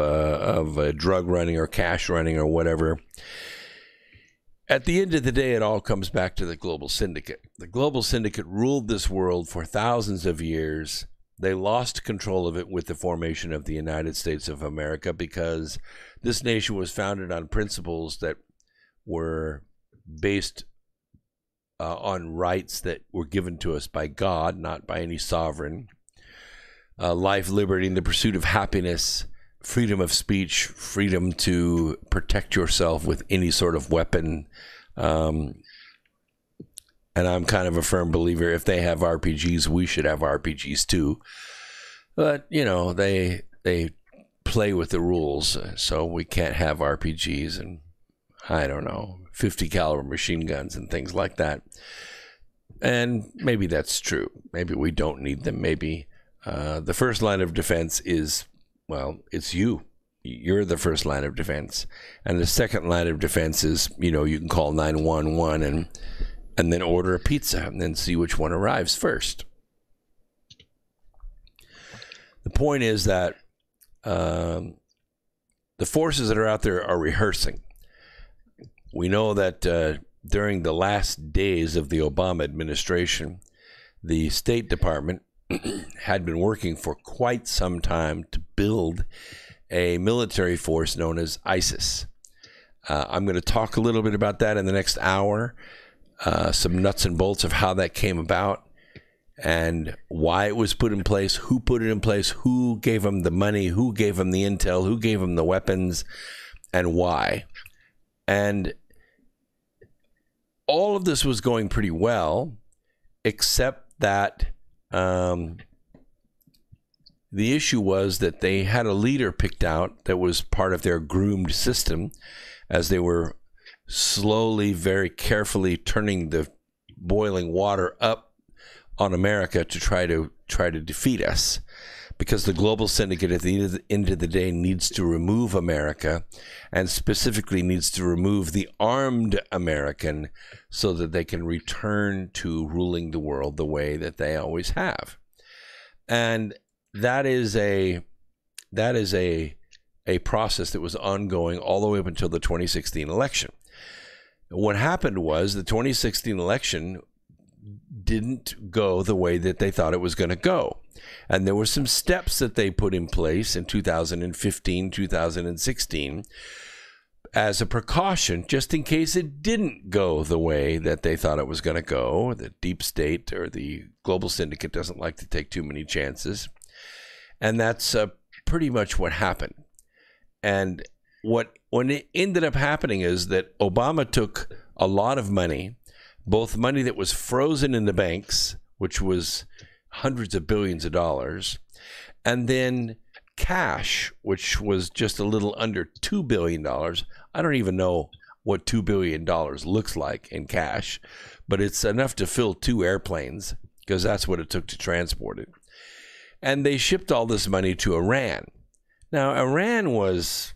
drug running or cash running or whatever. At the end of the day, it all comes back to the global syndicate. The global syndicate ruled this world for thousands of years. They lost control of it with the formation of the United States of America, because this nation was founded on principles that were based on rights that were given to us by God, not by any sovereign. Life, liberty, and the pursuit of happiness, freedom of speech, freedom to protect yourself with any sort of weapon. And I'm kind of a firm believer, if they have RPGs, we should have RPGs too. But, they play with the rules, so we can't have RPGs and, 50 caliber machine guns and things like that. And maybe that's true. Maybe we don't need them. Maybe the first line of defense is, it's you. You're the first line of defense. And the second line of defense is, you can call 911 and then order a pizza and then see which one arrives first. The point is that the forces that are out there are rehearsing. We know that during the last days of the Obama administration, the State Department had been working for quite some time to build a military force known as ISIS. I'm going to talk a little bit about that in the next hour, some nuts and bolts of how that came about and why it was put in place, who put it in place, who gave them the money, who gave them the intel, who gave them the weapons, and why. And all of this was going pretty well, except that the issue was that they had a leader picked out that was part of their groomed system, as they were slowly, very carefully turning the boiling water up on America to try to defeat us, because the global syndicate at the end of the day needs to remove America, and specifically needs to remove the armed American, so that they can return to ruling the world the way that they always have. And that is a process that was ongoing all the way up until the 2016 election. What happened was the 2016 election didn't go the way that they thought it was going to go. And there were some steps that they put in place in 2015, 2016, as a precaution, just in case it didn't go the way that they thought it was going to go. The deep state or the global syndicate doesn't like to take too many chances. And that's pretty much what happened. And what it ended up happening is that Obama took a lot of money, both money that was frozen in the banks, which was hundreds of billions of dollars, and then cash, which was just a little under $2 billion. I don't even know what $2 billion looks like in cash, but it's enough to fill 2 airplanes, because that's what it took to transport it. And they shipped all this money to Iran. Now, Iran was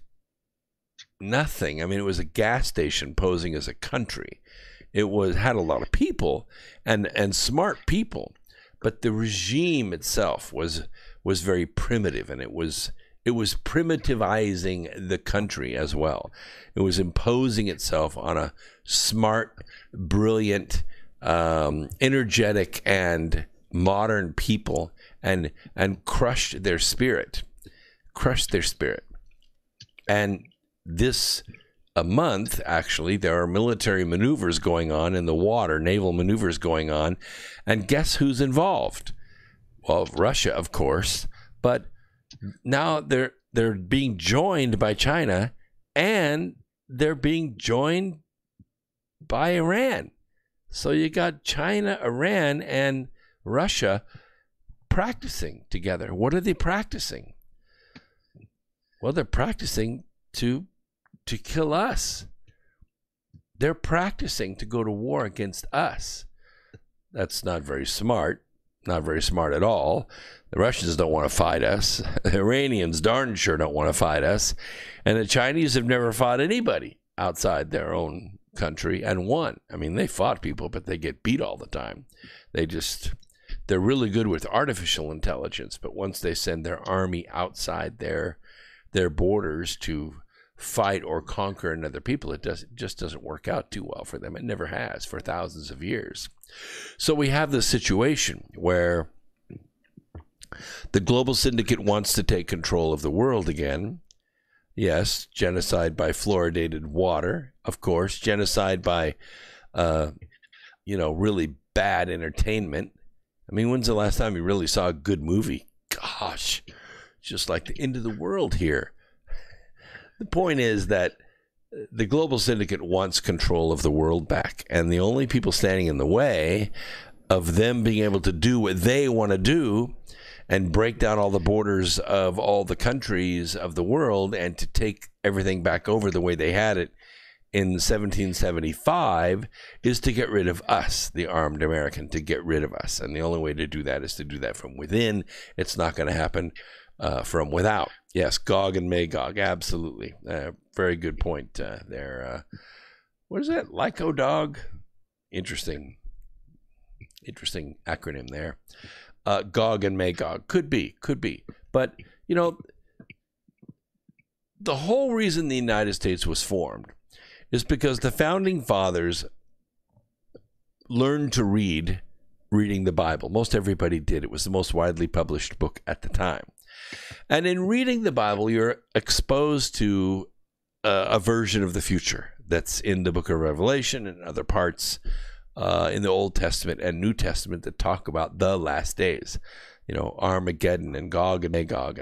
nothing. I mean, it was a gas station posing as a country. It had a lot of people and smart people, but the regime itself was very primitive, and it was It was primitivizing the country as well. It was imposing itself on a smart, brilliant, energetic, and modern people, and crushed their spirit. And this a month, actually, there are military maneuvers going on in the water, naval maneuvers going on, and guess who's involved? Well, Russia, of course, but now they're being joined by China, and they're being joined by Iran. So you got China, Iran, and Russia practicing together. What are they practicing? Well, they're practicing to kill us. They're practicing to go to war against us. That's not very smart. Not very smart at all. The Russians don't want to fight us. The Iranians darn sure don't want to fight us. And the Chinese have never fought anybody outside their own country and won. I mean, they fought people, but they get beat all the time. They're really good with artificial intelligence, but once they send their army outside their borders to fight or conquer another people, it just doesn't work out too well for them. It never has for thousands of years. So we have this situation where the global syndicate wants to take control of the world again. Yes, genocide by fluoridated water, of course, genocide by really bad entertainment. I mean, when's the last time you really saw a good movie? Gosh, just like the end of the world here. The point is that the global syndicate wants control of the world back, and the only people standing in the way of them being able to do what they want to do and break down all the borders of all the countries of the world and to take everything back over the way they had it in 1775 is to get rid of us, the armed American, to get rid of us. And the only way to do that is to do that from within. It's not going to happen from without. Yes, Gog and Magog, absolutely. Very good point there. What is that? Lyco dog? Interesting acronym there. Gog and Magog. Could be. But, the whole reason the United States was formed is because the founding fathers learned to reading the Bible. Most everybody did. It was the most widely published book at the time. And in reading the Bible, you're exposed to a version of the future that's in the book of Revelation and other parts in the Old Testament and New Testament that talk about the last days, Armageddon and Gog and Magog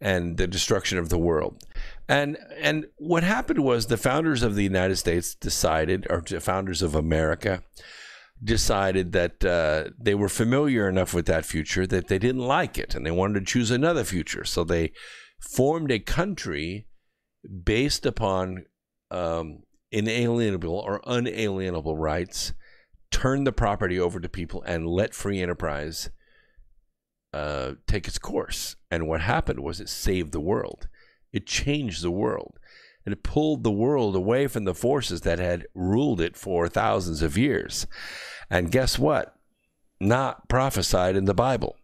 and the destruction of the world. And what happened was the founders of the United States decided, or the founders of America decided that they were familiar enough with that future that they didn't like it and they wanted to choose another future. So they formed a country based upon inalienable or unalienable rights, turned the property over to people, and let free enterprise take its course. And what happened was it saved the world. It changed the world. And it pulled the world away from the forces that had ruled it for thousands of years. And guess what? Not prophesied in the Bible.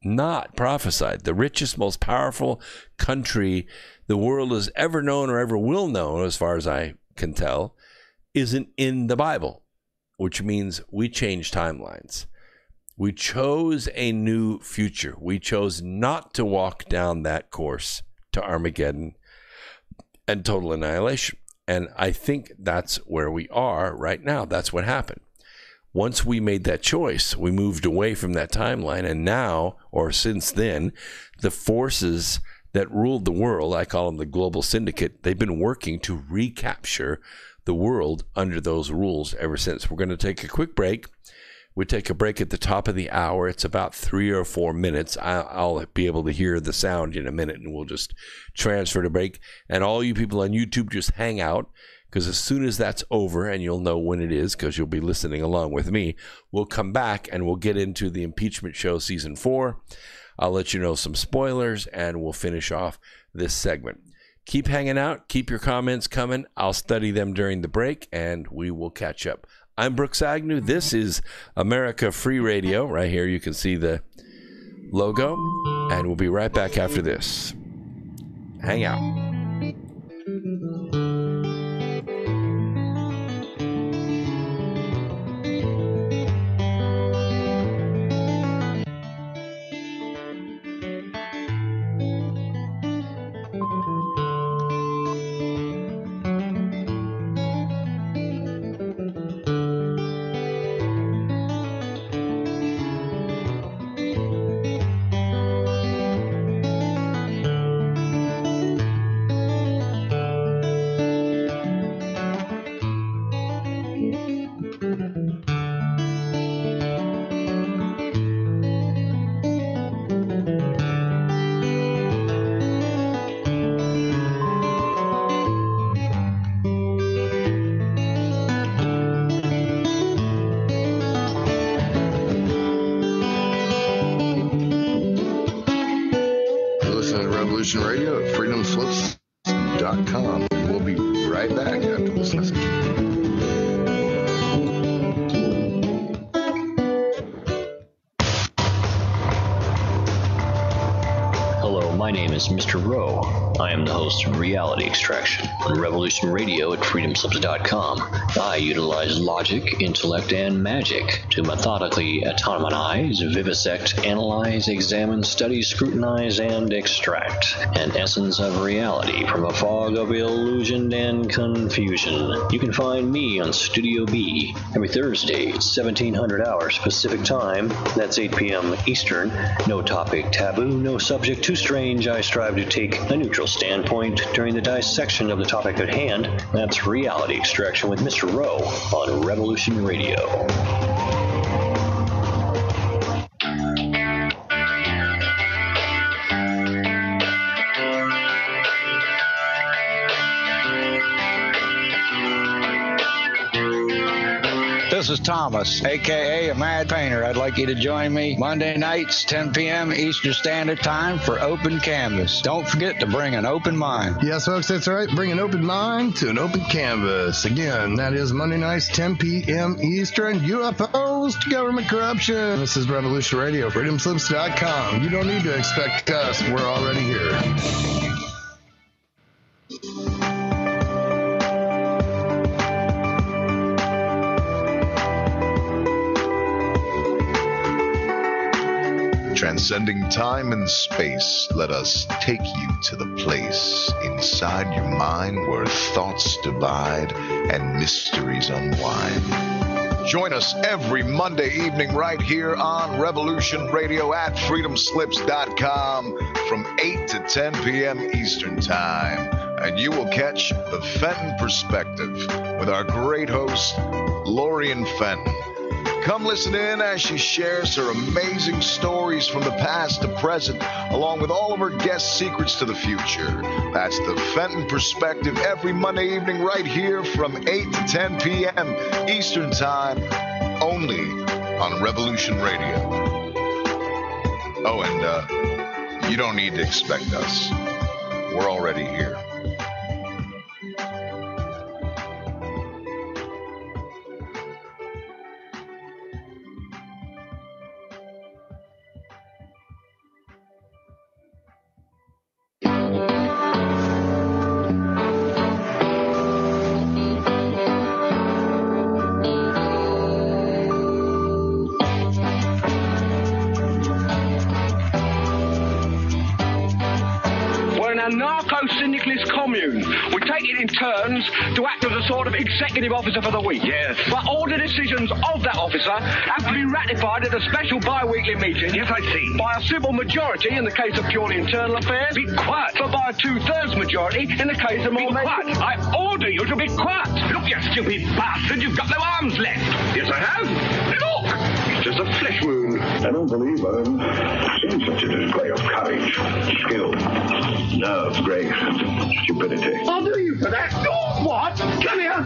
Not prophesied. The richest, most powerful country the world has ever known or ever will know, as far as I can tell, isn't in the Bible, which means we change timelines. We chose a new future. We chose not to walk down that course to Armageddon and total annihilation. And I think that's where we are right now. That's what happened. Once we made that choice, we moved away from that timeline. And now, or since then, the forces that ruled the world, I call them the global syndicate, they've been working to recapture the world under those rules ever since. We're going to take a quick break. We take a break at the top of the hour. It's about 3 or 4 minutes. I'll be able to hear the sound in a minute, and we'll just transfer to break. And all you people on YouTube, just hang out, because as soon as that's over, and you'll know when it is because you'll be listening along with me, we'll come back and we'll get into the Impeachment Show Season 4. I'll let you know some spoilers, and we'll finish off this segment. Keep hanging out. Keep your comments coming. I'll study them during the break, and we will catch up. I'm Brooks Agnew. This is America Free Radio. Right here you can see the logo, and we'll be right back after this. Hang out. Radio at freedomslips.com. We'll be right back after this message. Hello, my name is Mr. Rowe. I am the host of Reality Extraction on Revolution Radio at freedomslips.com. I utilize logic, intellect, and magic to methodically autonomize, vivisect, analyze, examine, study, scrutinize, and extract an essence of reality from a fog of illusion and confusion. You can find me on Studio B every Thursday, 1700 hours Pacific Time. That's 8 p.m. Eastern. No topic taboo, no subject too strange. I strive to take a neutral standpoint during the dissection of the topic at hand. That's Reality Extraction with Mr. Rowe on Revolution Radio. This is Thomas, a.k.a. a Mad Painter. I'd like you to join me Monday nights, 10 p.m. Eastern Standard Time for Open Canvas. Don't forget to bring an open mind. Yes, folks, that's right. Bring an open mind to an open canvas. Again, that is Monday nights, 10 p.m. Eastern. UFOs to government corruption. This is Revolution Radio, freedomslips.com. You don't need to expect us. We're already here. Transcending time and space, let us take you to the place inside your mind where thoughts divide and mysteries unwind. Join us every Monday evening right here on Revolution Radio at freedomslips.com from 8 to 10 p.m. Eastern Time. And you will catch the Fenton Perspective with our great host, Lorian Fenton. Come listen in as she shares her amazing stories from the past to present, along with all of her guest secrets to the future. That's the Fenton Perspective every Monday evening right here from 8 to 10 p.m. Eastern Time, only on Revolution Radio. Oh, and you don't need to expect us. We're already here. Syndicalist commune. We take it in turns to act as a sort of executive officer for the week. Yes. But all the decisions of that officer have to be ratified at a special bi-weekly meeting. Yes, I see. By a simple majority in the case of purely internal affairs. Be quiet. But by a 2/3 majority in the case of more... Be quiet. I order you to be quiet. Look, you stupid bastard, you've got no arms left. Yes, I have. Look! It's just a flesh wound. I don't believe I've seen such a display of courage, skill, nerve, grace, and stupidity. I'll do you for that. Oh, what? Come here.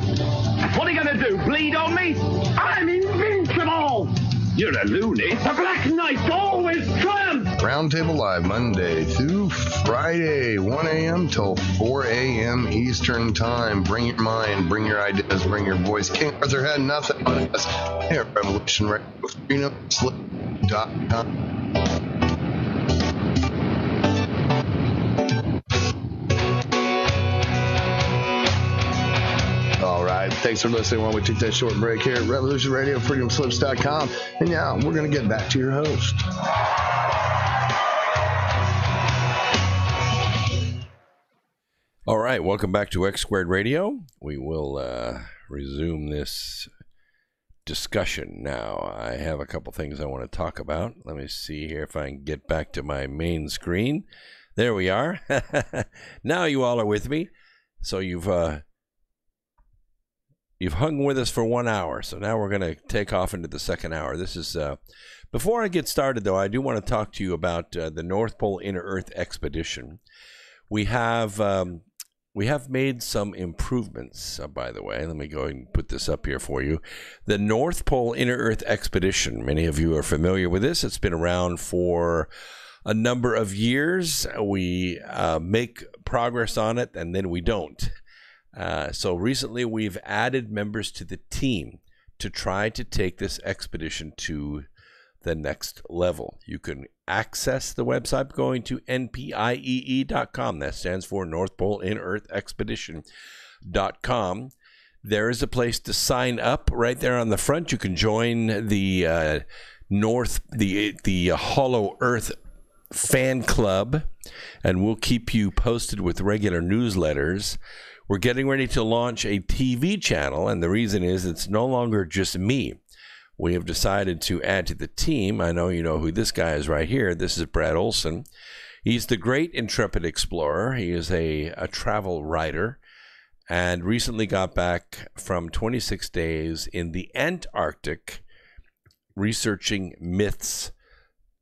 What are you going to do, bleed on me? I'm invincible. You're a loony. The Black Knight always triumphs. Roundtable Live, Monday through Friday, 1 a.m. till 4 a.m. Eastern Time. Bring your mind, bring your ideas, bring your voice. King Arthur had nothing on us here at Revolution Radio, freedomslips.com. Thanks for listening while we take that short break here at Revolution Radio, freedomslips.com. And now we're going to get back to your host. All right, welcome back to X Squared Radio. We will resume this discussion now. I have a couple things I want to talk about. Let me see here if I can get back to my main screen. There we are. Now you all are with me. So you've hung with us for 1 hour. So now we're going to take off into the second hour. This is before I get started, though, I do want to talk to you about the North Pole Inner Earth Expedition. We have made some improvements, by the way. Let me go and put this up here for you. The North Pole Inner Earth Expedition. Many of you are familiar with this. It's been around for a number of years. We make progress on it, and then we don't. So recently, we've added members to the team to try to take this expedition to the next level. You can access the website going to npiee.com. That stands for North Pole Inner Earth Expedition.com. There is a place to sign up right there on the front. You can join the Hollow Earth fan club, and we'll keep you posted with regular newsletters. We're getting ready to launch a TV channel, and the reason is it's no longer just me. We have decided to add to the team. I know you know who this guy is right here. This is Brad Olson. He's the great intrepid explorer. He is a travel writer and recently got back from 26 days in the Antarctic researching myths,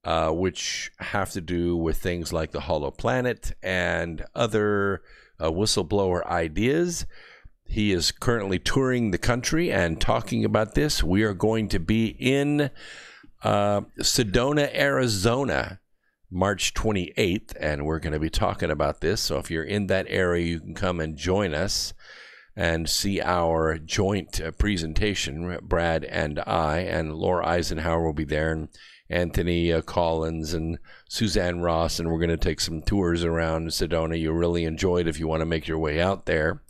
which have to do with things like the hollow planet and other whistleblower ideas. He is currently touring the country and talking about this. We are going to be in Sedona, Arizona, March 28th, and we're going to be talking about this. So if you're in that area, you can come and join us and see our joint presentation. Brad and I, and Laura Eisenhower will be there, and Anthony Collins and Suzanne Ross, and we're going to take some tours around Sedona. You'll really enjoy it if you want to make your way out there.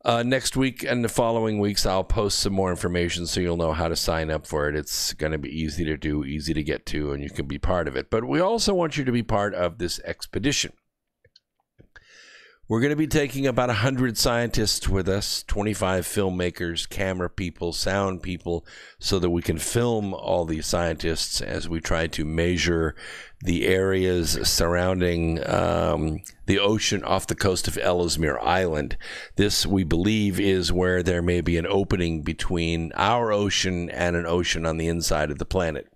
Next week and the following weeks, I'll post some more information so you'll know how to sign up for it. It's going to be easy to do, easy to get to, and you can be part of it. But we also want you to be part of this expedition. We're going to be taking about 100 scientists with us, 25 filmmakers, camera people, sound people, so that we can film all these scientists as we try to measure the areas surrounding the ocean off the coast of Ellesmere Island. This, we believe, is where there may be an opening between our ocean and an ocean on the inside of the planet.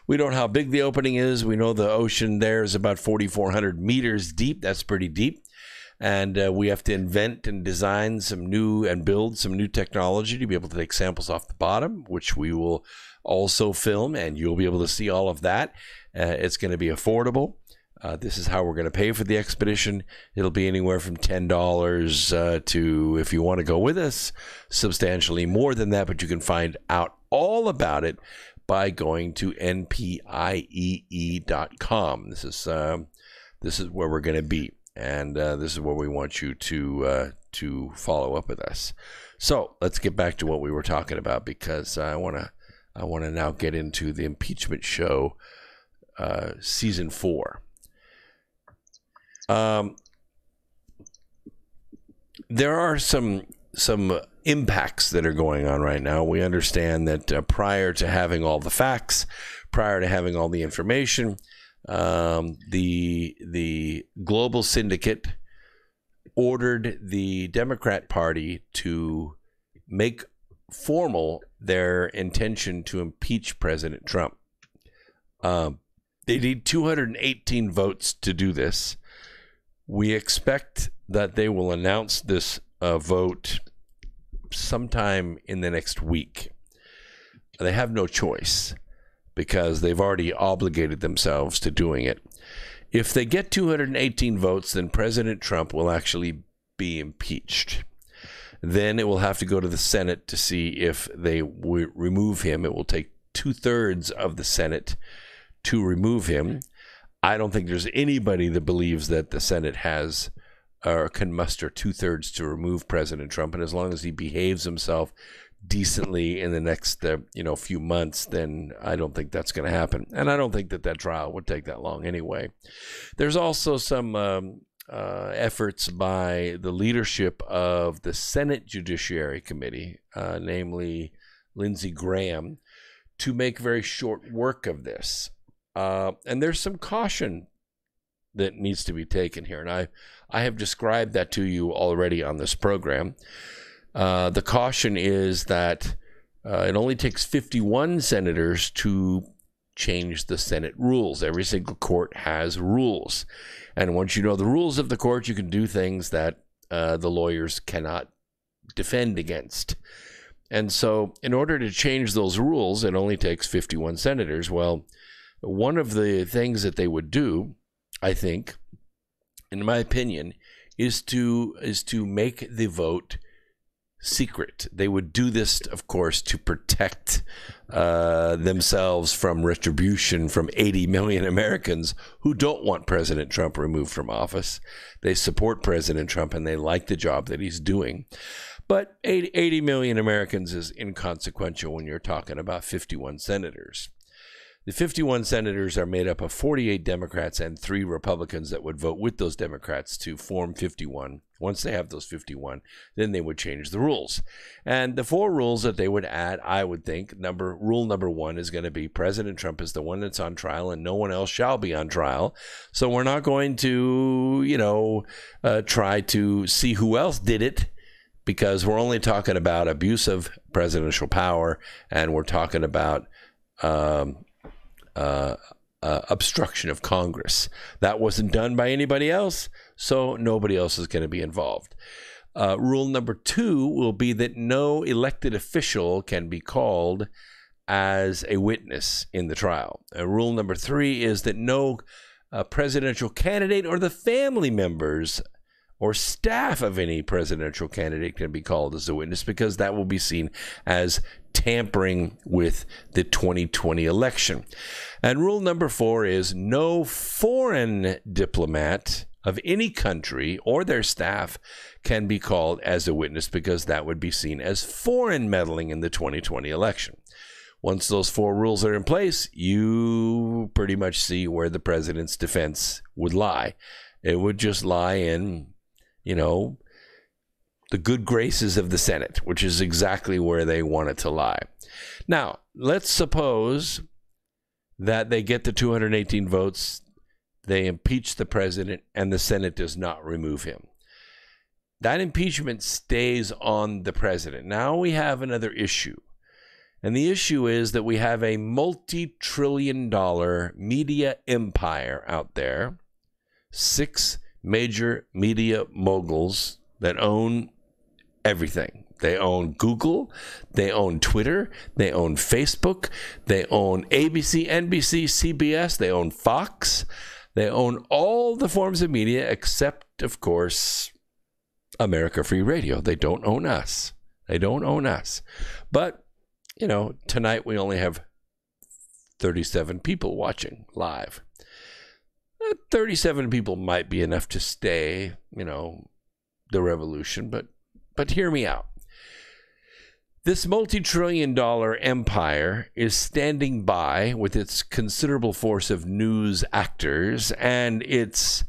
We don't know how big the opening is. We know the ocean there is about 4,400 meters deep. That's pretty deep. And we have to invent and design some new and build some new technology to be able to take samples off the bottom, which we will also film, and you'll be able to see all of that. It's going to be affordable. This is how we're going to pay for the expedition. It'll be anywhere from $10 to, if you want to go with us, substantially more than that, but you can find out all about it by going to npiee.com. This is where we're going to be. And this is where we want you to follow up with us. So let's get back to what we were talking about, because I want to now get into the Impeachment Show, season 4. There are some impacts that are going on right now. We understand that prior to having all the facts, prior to having all the information, the global syndicate ordered the Democrat Party to make formal their intention to impeach President Trump. They need 218 votes to do this. We expect that they will announce this vote sometime in the next week. They have no choice, because they've already obligated themselves to doing it. If they get 218 votes, then President Trump will actually be impeached. Then it will have to go to the Senate to see if they remove him. It will take 2/3 of the Senate to remove him. I don't think there's anybody that believes that the Senate has or can muster 2/3 to remove President Trump. And as long as he behaves himself decently in the next few months, then I don't think that's going to happen. And I don't think that trial would take that long anyway. There's also some efforts by the leadership of the Senate Judiciary Committee, namely Lindsey Graham, to make very short work of this. And there's some caution that needs to be taken here. And I have described that to you already on this program. The caution is that it only takes 51 senators to change the Senate rules. Every single court has rules. And once you know the rules of the court, you can do things that the lawyers cannot defend against. And so in order to change those rules, it only takes 51 senators. Well, one of the things that they would do, I think, in my opinion, is to make the vote secret. They would do this, of course, to protect themselves from retribution from 80 million Americans who don't want President Trump removed from office. They support President Trump and they like the job that he's doing. But 80 million Americans is inconsequential when you're talking about 51 senators. The 51 senators are made up of 48 Democrats and 3 Republicans that would vote with those Democrats to form 51. Once they have those 51, then they would change the rules. And the 4 rules that they would add, I would think, rule number 1 is going to be President Trump is the one that's on trial and no one else shall be on trial. So we're not going to, try to see who else did it, because we're only talking about abuse of presidential power and we're talking about obstruction of Congress. That wasn't done by anybody else, so nobody else is going to be involved. Rule number 2 will be that no elected official can be called as a witness in the trial. Rule number 3 is that no presidential candidate or the family members or staff of any presidential candidate can be called as a witness, because that will be seen as tampering with the 2020 election. And rule number 4 is no foreign diplomat of any country or their staff can be called as a witness, because that would be seen as foreign meddling in the 2020 election. Once those 4 rules are in place, you pretty much see where the president's defense would lie. It would just lie in the good graces of the Senate, which is exactly where they want it to lie. Now, let's suppose that they get the 218 votes, they impeach the president, and the Senate does not remove him. That impeachment stays on the president. Now we have another issue. And the issue is that we have a multi-trillion-dollar media empire out there, 6 major media moguls that own everything. They own Google, they own Twitter, they own Facebook, they own ABC, NBC, CBS, they own Fox, they own all the forms of media except, of course, America Free Radio. They don't own us. They don't own us. But, tonight we only have 37 people watching live. 37 people might be enough to stay, the revolution, but hear me out. This multi-trillion-dollar empire is standing by with its considerable force of news actors and its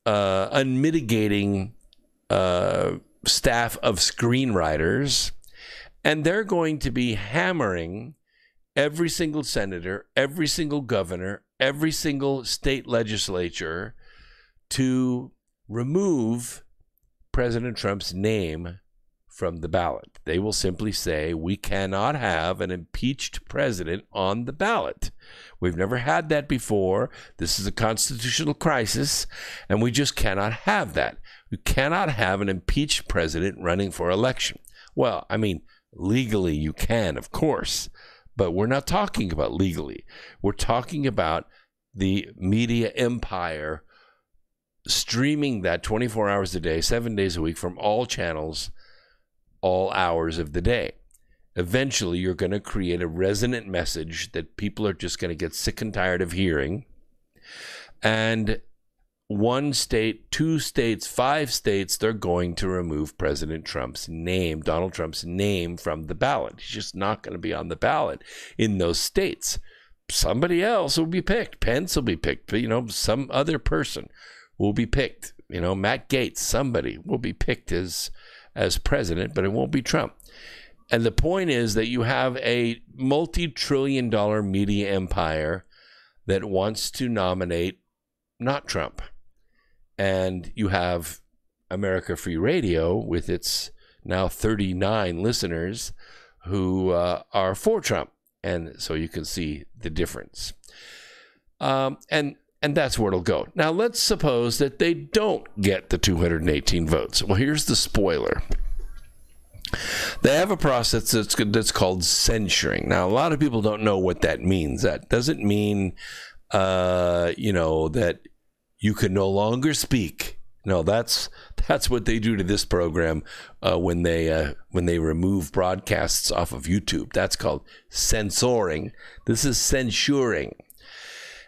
unmitigating staff of screenwriters, and they're going to be hammering every single senator, every single governor, every single state legislature to remove President Trump's name from the ballot. They will simply say, we cannot have an impeached president on the ballot. We've never had that before. This is a constitutional crisis, and we just cannot have that. We cannot have an impeached president running for election. Well, legally you can, of course, but we're not talking about legally. We're talking about the media empire streaming that 24 hours a day, 7 days a week from all channels, all hours of the day. Eventually, you're going to create a resonant message that people are just going to get sick and tired of hearing. And 1 state, 2 states, 5 states, they're going to remove President Trump's name, Donald Trump's name, from the ballot. He's just not going to be on the ballot in those states. Somebody else will be picked. Pence will be picked. Some other person will be picked. Matt Gaetz, somebody will be picked as president, but it won't be Trump. And the point is that you have a multi-trillion-dollar media empire that wants to nominate not Trump. And you have America Free Radio with its now 39 listeners who are for Trump. And so you can see the difference. And that's where it'll go. Now, let's suppose that they don't get the 218 votes. Well, here's the spoiler. They have a process that's called censuring. Now, a lot of people don't know what that means. That doesn't mean, that you can no longer speak. No, that's what they do to this program when they remove broadcasts off of YouTube. That's called censoring. This is censuring.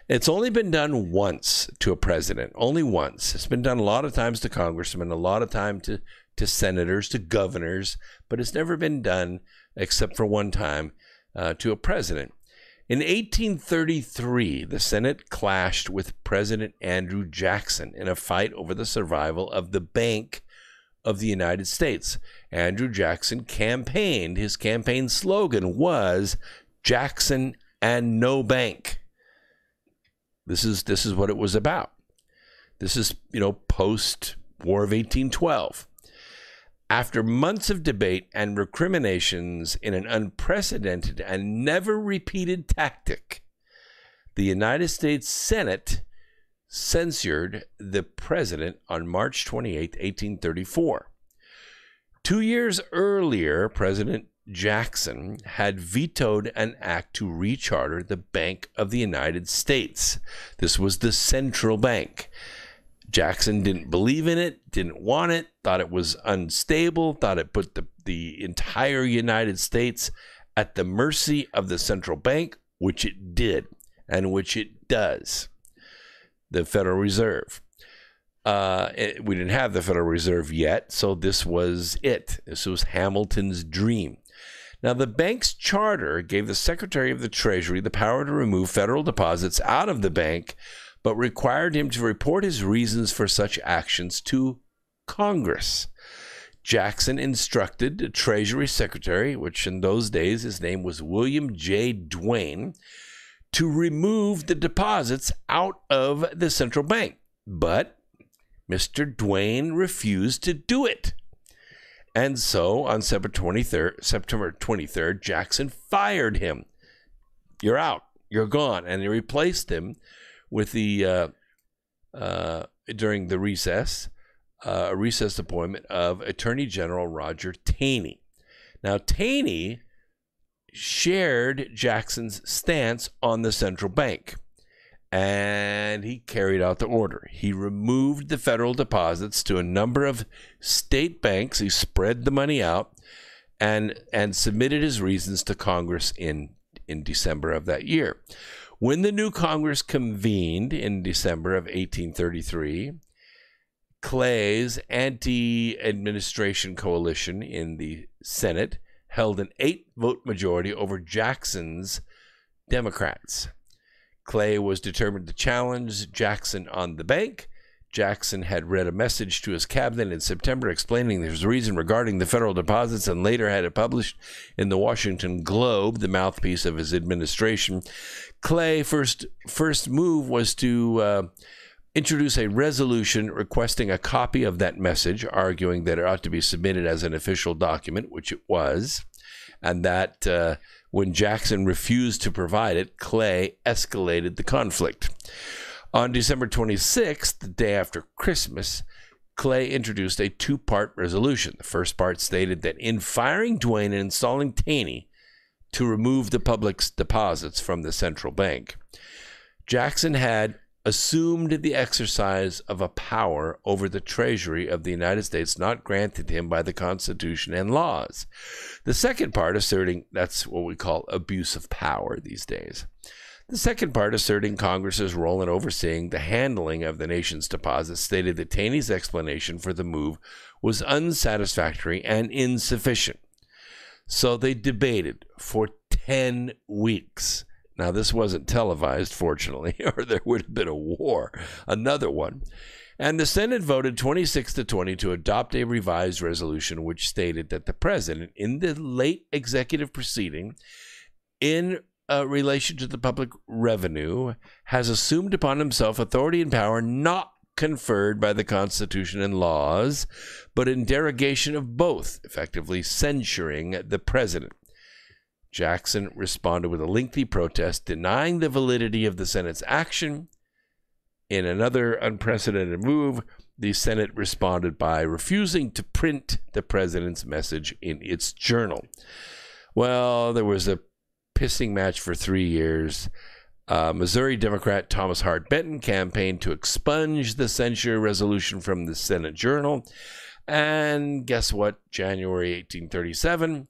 It's only been done once to a president, only once. It's been done a lot of times to congressmen, a lot of time to senators, to governors, but it's never been done, except for one time, to a president. In 1833, the Senate clashed with President Andrew Jackson in a fight over the survival of the Bank of the United States. Andrew Jackson campaigned. His campaign slogan was Jackson and no bank. This is what it was about. This is, post-War of 1812. After months of debate and recriminations in an unprecedented and never repeated tactic, the United States Senate censured the president on March 28, 1834. 2 years earlier, President Jackson had vetoed an act to recharter the Bank of the United States. This was the central bank. Jackson didn't believe in it, didn't want it, thought it was unstable, thought it put the entire United States at the mercy of the central bank, which it did, and which it does. The Federal Reserve. We didn't have the Federal Reserve yet, so this was it. This was Hamilton's dream. Now, the bank's charter gave the Secretary of the Treasury the power to remove federal deposits out of the bank, but required him to report his reasons for such actions to Congress. Jackson instructed the Treasury Secretary, which in those days his name was William J. Duane, to remove the deposits out of the central bank. But Mr. Duane refused to do it. And so on September 23rd, Jackson fired him. You're out. You're gone. And he replaced him with the during the recess appointment of Attorney General Roger Taney. Now, Taney shared Jackson's stance on the central bank, and he carried out the order. He removed the federal deposits to a number of state banks. He spread the money out and submitted his reasons to Congress in December of that year. When the new Congress convened in December of 1833, Clay's anti-administration coalition in the Senate held an 8-vote majority over Jackson's Democrats. Clay was determined to challenge Jackson on the bank. Jackson had read a message to his cabinet in September explaining his reason regarding the federal deposits, and later had it published in the Washington Globe, the mouthpiece of his administration. Clay's first move was to introduce a resolution requesting a copy of that message, arguing that it ought to be submitted as an official document, which it was, and that when Jackson refused to provide it, Clay escalated the conflict. On December 26th, the day after Christmas, Clay introduced a 2-part resolution. The first part stated that in firing Duane and installing Taney to remove the public's deposits from the central bank, Jackson had assumed the exercise of a power over the Treasury of the United States not granted him by the Constitution and laws. The second part asserting that's what we call abuse of power these days. The second part, asserting Congress's role in overseeing the handling of the nation's deposits, stated that Taney's explanation for the move was unsatisfactory and insufficient. So they debated for 10 weeks. Now, this wasn't televised, fortunately, or there would have been a war, another one. And the Senate voted 26-20 to adopt a revised resolution which stated that the president, in the late executive proceeding, in relation to the public revenue, has assumed upon himself authority and power not conferred by the Constitution and laws, but in derogation of both, effectively censuring the president. Jackson responded with a lengthy protest denying the validity of the Senate's action. In another unprecedented move, the Senate responded by refusing to print the president's message in its journal. Well, there was a pissing match for 3 years. Missouri Democrat Thomas Hart Benton campaigned to expunge the censure resolution from the Senate Journal. And guess what? January 1837,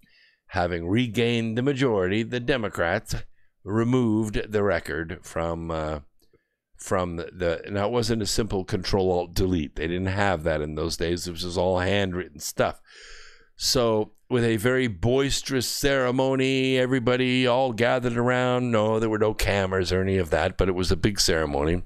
having regained the majority, the Democrats removed the record from the, now it wasn't a simple Control-Alt-Delete. They didn't have that in those days. It was just all handwritten stuff. So with a very boisterous ceremony, everybody all gathered around. No, there were no cameras or any of that, but it was a big ceremony.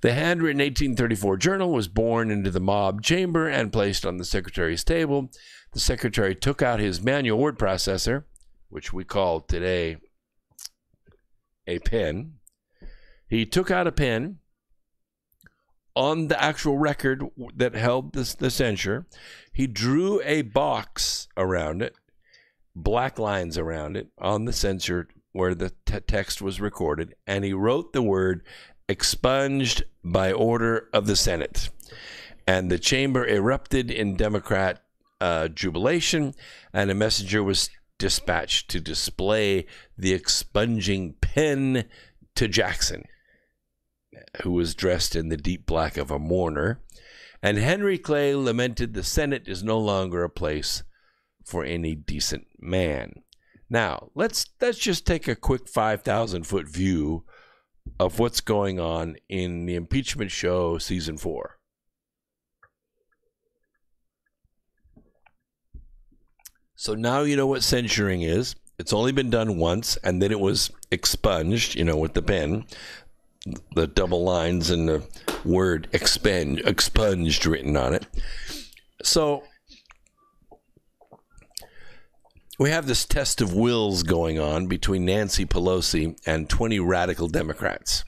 The handwritten 1834 journal was borne into the mob chamber and placed on the secretary's table. The secretary took out his manual word processor, which we call today a pen. He took out a pen on the actual record that held the censure. He drew a box around it, black lines around it, on the censure where the text was recorded, and he wrote the word expunged by order of the Senate. And the chamber erupted in Democrat jubilation, and a messenger was dispatched to display the expunging pen to Jackson, who was dressed in the deep black of a mourner. And Henry Clay lamented the Senate is no longer a place for any decent man. Now, let's just take a quick 5,000-foot view of what's going on in the Impeachment Show Season 4. So now you know what censuring is. It's only been done once, and then it was expunged, with the pen, the double lines and the word expunged written on it. So we have this test of wills going on between Nancy Pelosi and 20 radical Democrats.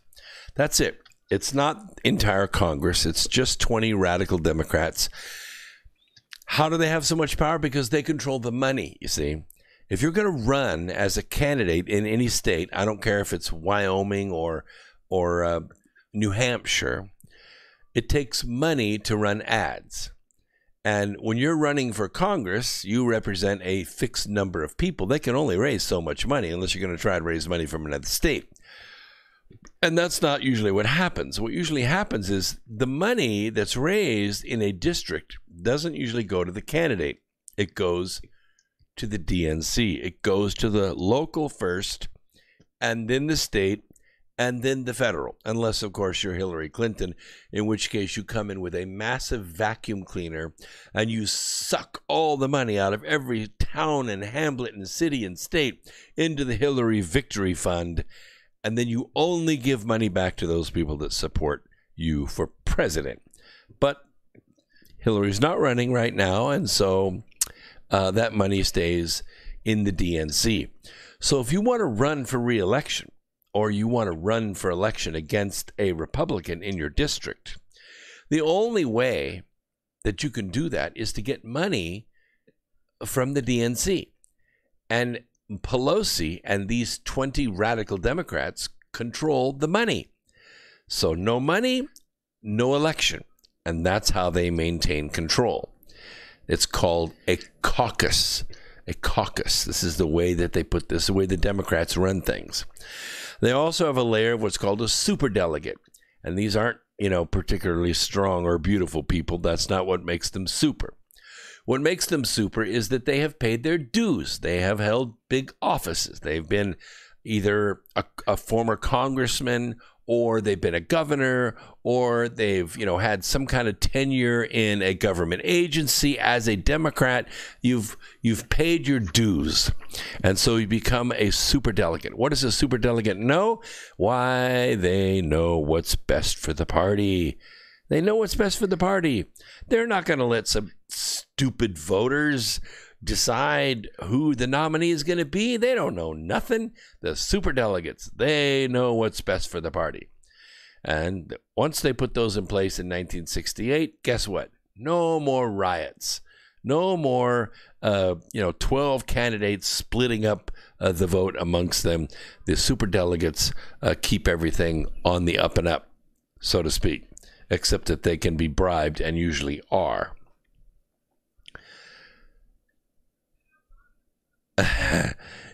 That's it. It's not entire Congress. It's just 20 radical Democrats. How do they have so much power? Because they control the money, you see. If you're going to run as a candidate in any state, I don't care if it's Wyoming or New Hampshire, it takes money to run ads. And when you're running for Congress, you represent a fixed number of people. They can only raise so much money unless you're going to try to raise money from another state. And that's not usually what happens. What usually happens is the money that's raised in a district doesn't usually go to the candidate. It goes to the DNC. It goes to the local first, and then the state, and then the federal, unless, of course, you're Hillary Clinton, in which case you come in with a massive vacuum cleaner and you suck all the money out of every town and hamlet and city and state into the Hillary Victory Fund, and then you only give money back to those people that support you for president. But Hillary's not running right now, and so that money stays in the DNC. So if you want to run for re-election, or you want to run for election against a Republican in your district, the only way that you can do that is to get money from the DNC. And Pelosi and these 20 radical Democrats control the money. So no money, no election. And that's how they maintain control. It's called a caucus. A caucus. This is the way that they put this, the way the Democrats run things. They also have a layer of what's called a superdelegate. And these aren't, particularly strong or beautiful people. That's not what makes them super. What makes them super is that they have paid their dues. They have held big offices. They've been either a former congressman, or they've been a governor, or they've, had some kind of tenure in a government agency as a Democrat. You've paid your dues. And so you become a superdelegate. What does a superdelegate know? Why, they know what's best for the party. They know what's best for the party. They're not going to let some stupid voters decide who the nominee is going to be. They don't know nothing. The superdelegates, they know what's best for the party. And once they put those in place in 1968, guess what? No more riots. No more, 12 candidates splitting up the vote amongst them. The superdelegates keep everything on the up and up, so to speak, except that they can be bribed and usually are.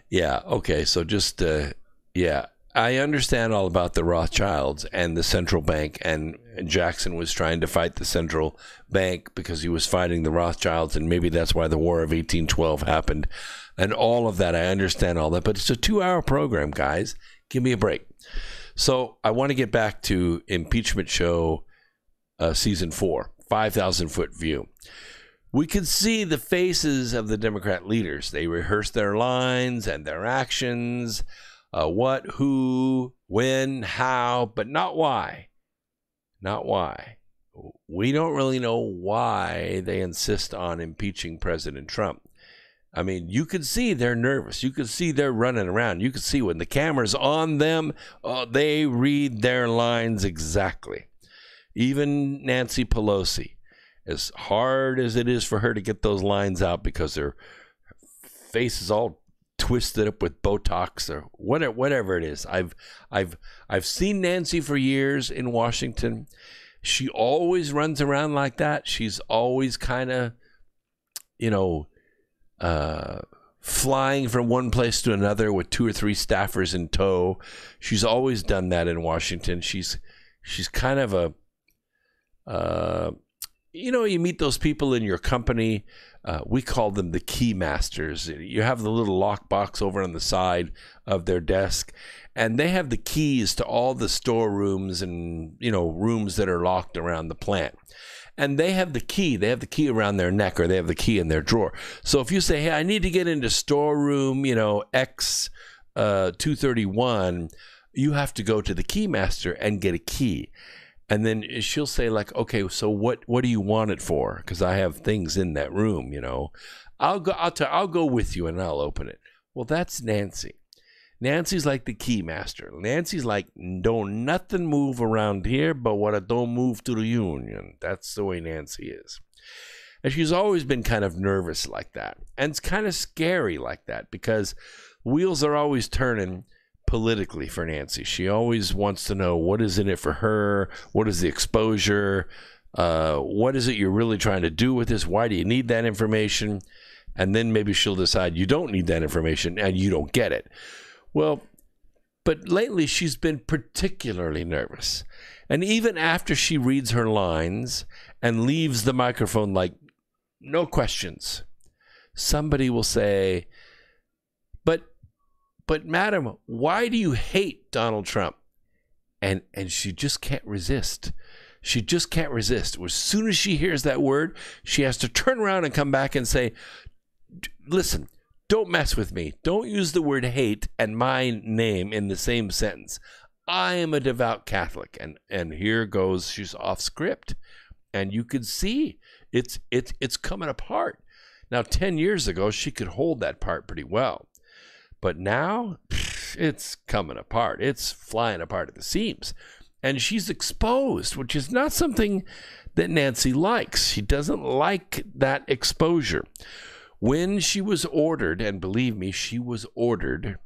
Yeah, okay, so just, I understand all about the Rothschilds and the central bank, and Jackson was trying to fight the central bank because he was fighting the Rothschilds, and maybe that's why the War of 1812 happened, and all of that. I understand all that, but it's a 2-hour program, guys. Give me a break. So I want to get back to Impeachment Show Season 4, 5,000-foot view. We could see the faces of the Democrat leaders. They rehearse their lines and their actions, what, who, when, how, but not why. Not why. We don't really know why they insist on impeaching President Trump. I mean, you could see they're nervous. You could see they're running around. You could see when the camera's on them, they read their lines exactly. Even Nancy Pelosi, as hard as it is for her to get those lines out because her face is all twisted up with Botox or whatever it is. I've seen Nancy for years in Washington. She always runs around like that. She's always kind of, flying from one place to another with 2 or 3 staffers in tow. She's always done that in Washington. She's kind of a, you meet those people in your company. We call them the key masters. You have the little lockbox over on the side of their desk, and they have the keys to all the storerooms and, rooms that are locked around the plant. And they have the key. They have the key around their neck, or they have the key in their drawer. So if you say, hey, I need to get into storeroom, X 231, you have to go to the key master and get a key. And then she'll say, like, okay, so what do you want it for? Because I have things in that room, I'll go with you and I'll open it. Well, that's Nancy. Nancy's like the key master. Nancy's like, don't nothing move around here but what I don't move to the union. That's the way Nancy is. And she's always been kind of nervous like that. And it's kind of scary like that because wheels are always turning politically for Nancy. She always wants to know what is in it for her, what is the exposure, what is it you're really trying to do with this, why do you need that information, and then maybe she'll decide you don't need that information and you don't get it. Well, but lately she's been particularly nervous, and even after she reads her lines and leaves the microphone like no questions, somebody will say, But madam, why do you hate Donald Trump? And she just can't resist. She just can't resist. As soon as she hears that word, she has to turn around and come back and say, listen, don't mess with me. Don't use the word hate and my name in the same sentence. I am a devout Catholic. And here goes, she's off script. And you could see it's coming apart. Now, 10 years ago, she could hold that part pretty well. But now, it's coming apart. It's flying apart at the seams. And she's exposed, which is not something that Nancy likes. She doesn't like that exposure. When she was ordered, and believe me, she was ordered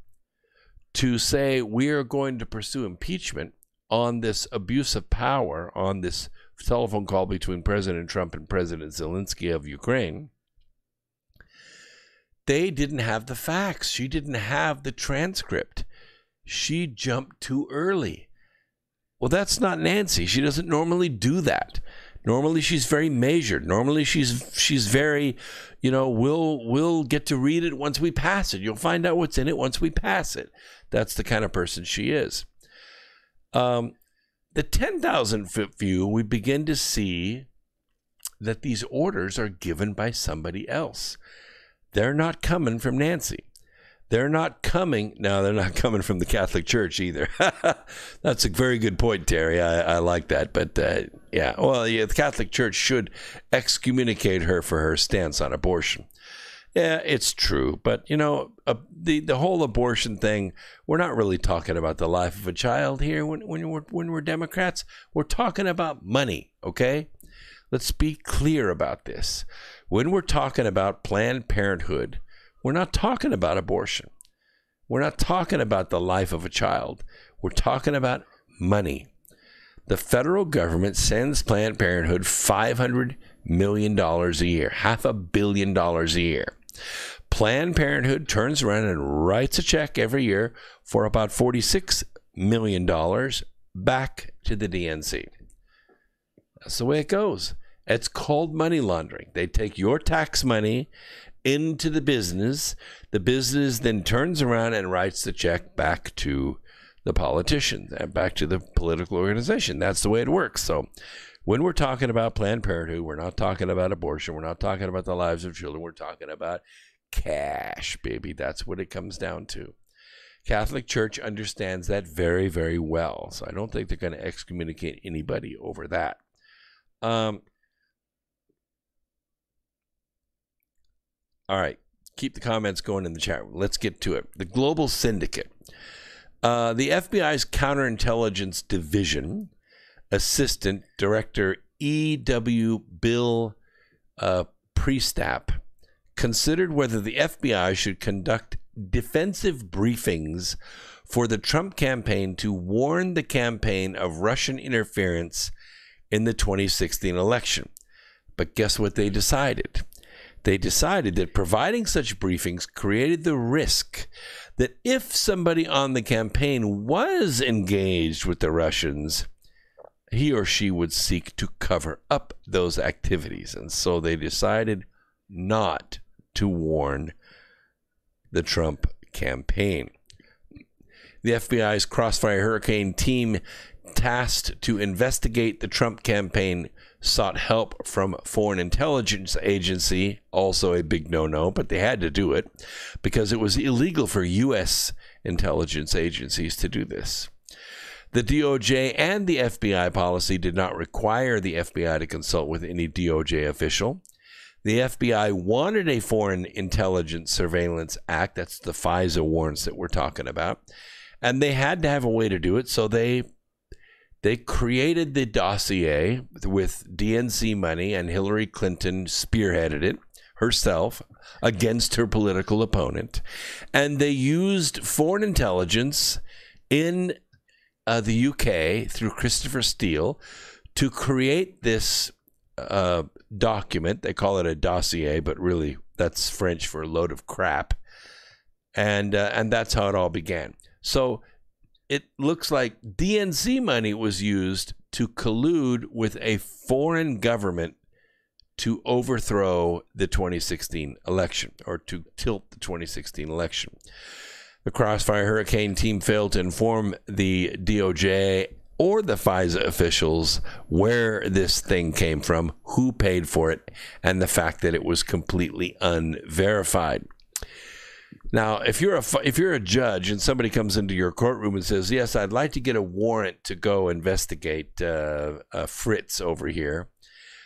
to say, we are going to pursue impeachment on this abuse of power, on this telephone call between President Trump and President Zelensky of Ukraine, they didn't have the facts. She didn't have the transcript. She jumped too early. Well, that's not Nancy. She doesn't normally do that. Normally she's very measured. Normally she's very, we'll get to read it once we pass it. You'll find out what's in it once we pass it. That's the kind of person she is. The 10,000-foot view, we begin to see that these orders are given by somebody else. They're not coming from Nancy. They're not coming from the Catholic Church either. That's a very good point, Terry. I like that. But the Catholic Church should excommunicate her for her stance on abortion. Yeah, it's true. But, the whole abortion thing, we're not really talking about the life of a child here when we're Democrats. We're talking about money, okay? Let's be clear about this. When we're talking about Planned Parenthood, we're not talking about abortion. We're not talking about the life of a child. We're talking about money. The federal government sends Planned Parenthood $500 million a year, $500 million a year. Planned Parenthood turns around and writes a check every year for about $46 million back to the DNC. That's the way it goes. It's called money laundering. They take your tax money into the business. The business then turns around and writes the check back to the politician and back to the political organization. That's the way it works. So when we're talking about Planned Parenthood, we're not talking about abortion. We're not talking about the lives of children. We're talking about cash, baby. That's what it comes down to. Catholic Church understands that very, very well. So I don't think they're going to excommunicate anybody over that. All right, keep the comments going in the chat room. Let's get to it. The Global Syndicate. The FBI's Counterintelligence Division Assistant Director E.W. Bill Priestap considered whether the FBI should conduct defensive briefings for the Trump campaign to warn the campaign of Russian interference in the 2016 election. But guess what they decided? They decided that providing such briefings created the risk that if somebody on the campaign was engaged with the Russians, he or she would seek to cover up those activities. And so they decided not to warn the Trump campaign. The FBI's Crossfire Hurricane team tasked to investigate the Trump campaign sought help from Foreign Intelligence Agency, also a big no-no, but they had to do it because it was illegal for U.S. intelligence agencies to do this. The DOJ and the FBI policy did not require the FBI to consult with any DOJ official. The FBI wanted a Foreign Intelligence Surveillance Act, that's the FISA warrants that we're talking about, and they had to have a way to do it, so they created the dossier with DNC money, and Hillary Clinton spearheaded it herself against her political opponent. And they used foreign intelligence in the UK through Christopher Steele to create this document. They call it a dossier, but really that's French for a load of crap. And that's how it all began. So it looks like DNC money was used to collude with a foreign government to overthrow the 2016 election, or to tilt the 2016 election. The Crossfire Hurricane team failed to inform the DOJ or the FISA officials where this thing came from, who paid for it, and the fact that it was completely unverified. Now, if you're a judge and somebody comes into your courtroom and says, "Yes, I'd like to get a warrant to go investigate Fritz over here,"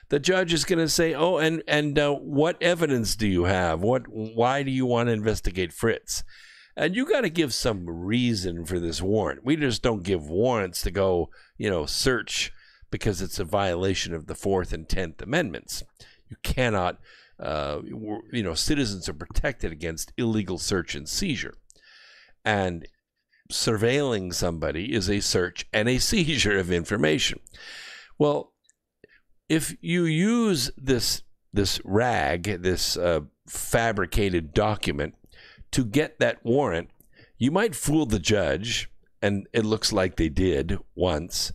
the judge is going to say, "Oh, and what evidence do you have? Why do you want to investigate Fritz?" And you got to give some reason for this warrant. We just don't give warrants to go, search because it's a violation of the 4th and 10th Amendments. You cannot. Citizens are protected against illegal search and seizure, and surveilling somebody is a search and a seizure of information. Well, if you use this rag, this fabricated document to get that warrant, you might fool the judge, and it looks like they did once,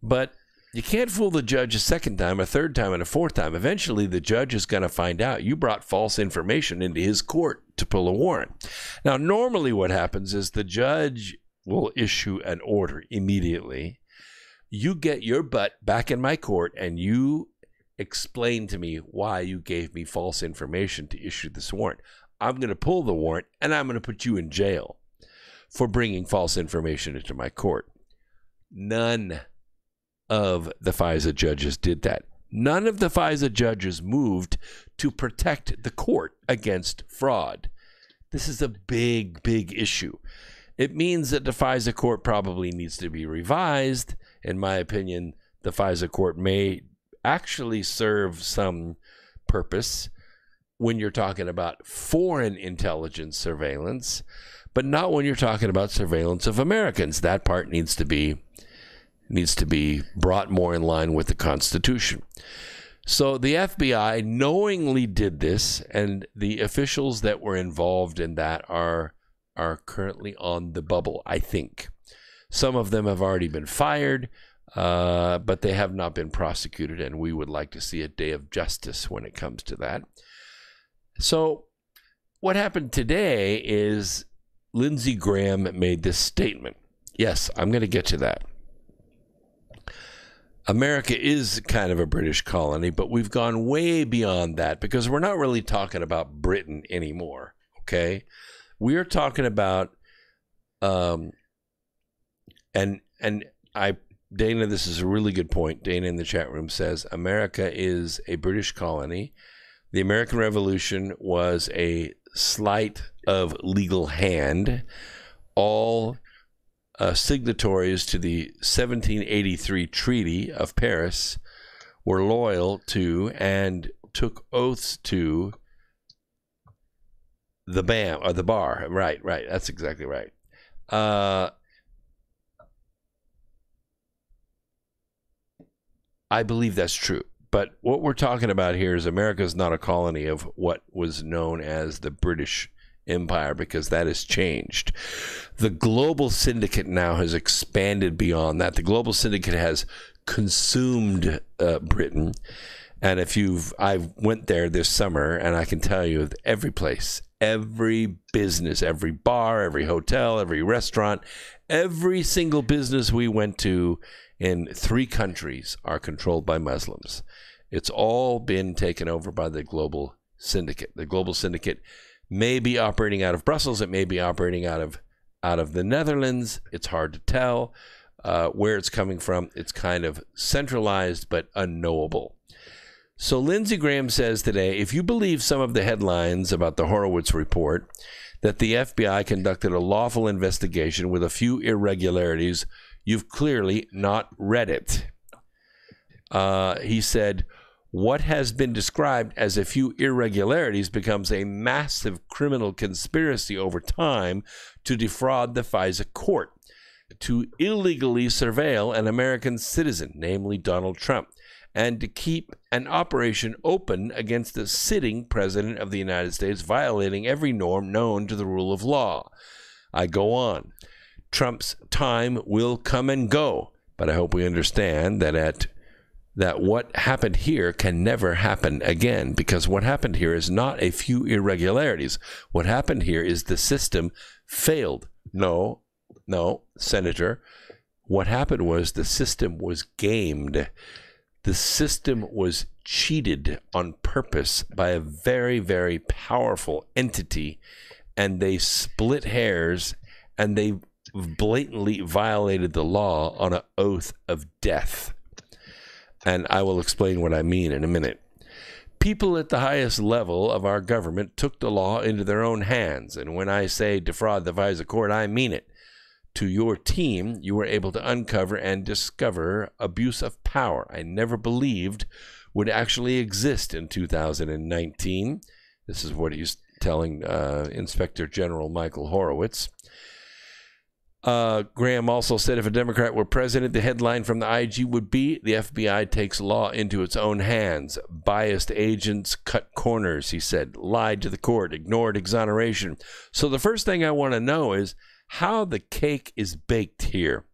but You can't fool the judge a second time, a third time, and a fourth time. Eventually, the judge is going to find out you brought false information into his court to pull a warrant. Now, normally what happens is the judge will issue an order immediately. You get your butt back in my court and you explain to me why you gave me false information to issue this warrant. I'm going to pull the warrant and I'm going to put you in jail for bringing false information into my court. None of the FISA judges did that. None of the FISA judges moved to protect the court against fraud. This is a big, big issue. It means that the FISA court probably needs to be revised. In my opinion, the FISA court may actually serve some purpose when you're talking about foreign intelligence surveillance, but not when you're talking about surveillance of Americans. That part needs to be brought more in line with the Constitution. So the FBI knowingly did this, and the officials that were involved in that are currently on the bubble, I think. Some of them have already been fired, but they have not been prosecuted, and we would like to see a day of justice when it comes to that. So what happened today is Lindsey Graham made this statement. Yes, I'm going to get to that. America is kind of a British colony, but we've gone way beyond that because we're not really talking about Britain anymore, okay? We are talking about, Dana, this is a really good point. Dana in the chat room says, America is a British colony. The American Revolution was a sleight of legal hand. All signatories to the 1783 Treaty of Paris were loyal to and took oaths to the bar. Right. That's exactly right. I believe that's true. But what we're talking about here is America is not a colony of what was known as the British Empire, because that has changed. The global syndicate now has expanded beyond that. The global syndicate has consumed Britain. And I went there this summer, and I can tell you every place, every business, every bar, every hotel, every restaurant, every single business we went to in 3 countries are controlled by Muslims. It's all been taken over by the global syndicate. The global syndicate may be operating out of Brussels. It may be operating out of the Netherlands. It's hard to tell where it's coming from. It's kind of centralized but unknowable. So Lindsey Graham says today, if you believe some of the headlines about the Horowitz report, that the FBI conducted a lawful investigation with a few irregularities, you've clearly not read it. He said, what has been described as a few irregularities becomes a massive criminal conspiracy over time to defraud the FISA court, to illegally surveil an American citizen, namely Donald Trump, and to keep an operation open against the sitting president of the United States, violating every norm known to the rule of law. I go on. Trump's time will come and go, but I hope we understand that what happened here can never happen again, because what happened here is not a few irregularities. What happened here is the system failed. No, Senator. What happened was the system was gamed. The system was cheated on purpose by a very, very powerful entity, and they split hairs, and they blatantly violated the law on an oath of death. And I will explain what I mean in a minute. People at the highest level of our government took the law into their own hands. And when I say defraud the FISA court, I mean it. To your team, you were able to uncover and discover abuse of power I never believed would actually exist in 2019. This is what he's telling Inspector General Michael Horowitz. Graham also said if a Democrat were president, the headline from the IG would be, the FBI takes law into its own hands. Biased agents cut corners, he said, lied to the court, ignored exoneration. So the first thing I want to know is how the cake is baked here.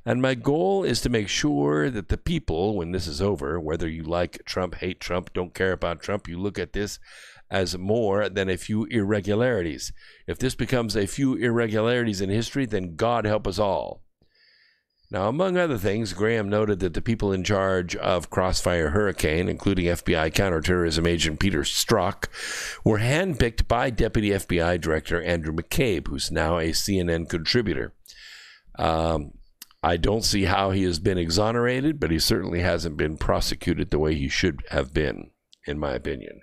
And my goal is to make sure that the people, when this is over, whether you like Trump, hate Trump, don't care about Trump, you look at this as more than a few irregularities. If this becomes a few irregularities in history, then God help us all. Now, among other things, Graham noted that the people in charge of Crossfire Hurricane, including FBI counterterrorism agent Peter Strzok, were handpicked by Deputy FBI Director Andrew McCabe, who's now a CNN contributor. I don't see how he has been exonerated, but he certainly hasn't been prosecuted the way he should have been, in my opinion.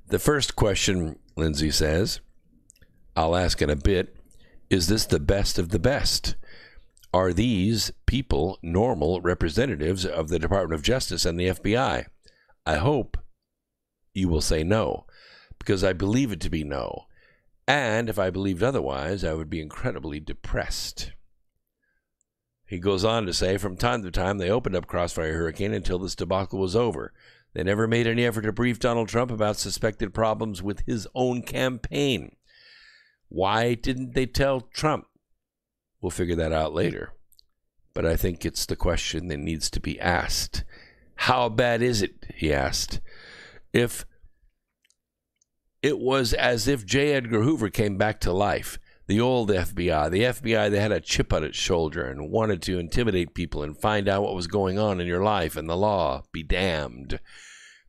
The first question, Lindsay says, I'll ask in a bit, is this the best of the best? Are these people normal representatives of the Department of Justice and the FBI? I hope you will say no, because I believe it to be no. And if I believed otherwise, I would be incredibly depressed. He goes on to say, from time to time, they opened up Crossfire Hurricane until this debacle was over. They never made any effort to brief Donald Trump about suspected problems with his own campaign. Why didn't they tell Trump? We'll figure that out later. But I think it's the question that needs to be asked. How bad is it, he asked. If it was as if J. Edgar Hoover came back to life, the old FBI, the FBI that had a chip on its shoulder and wanted to intimidate people and find out what was going on in your life and the law, be damned.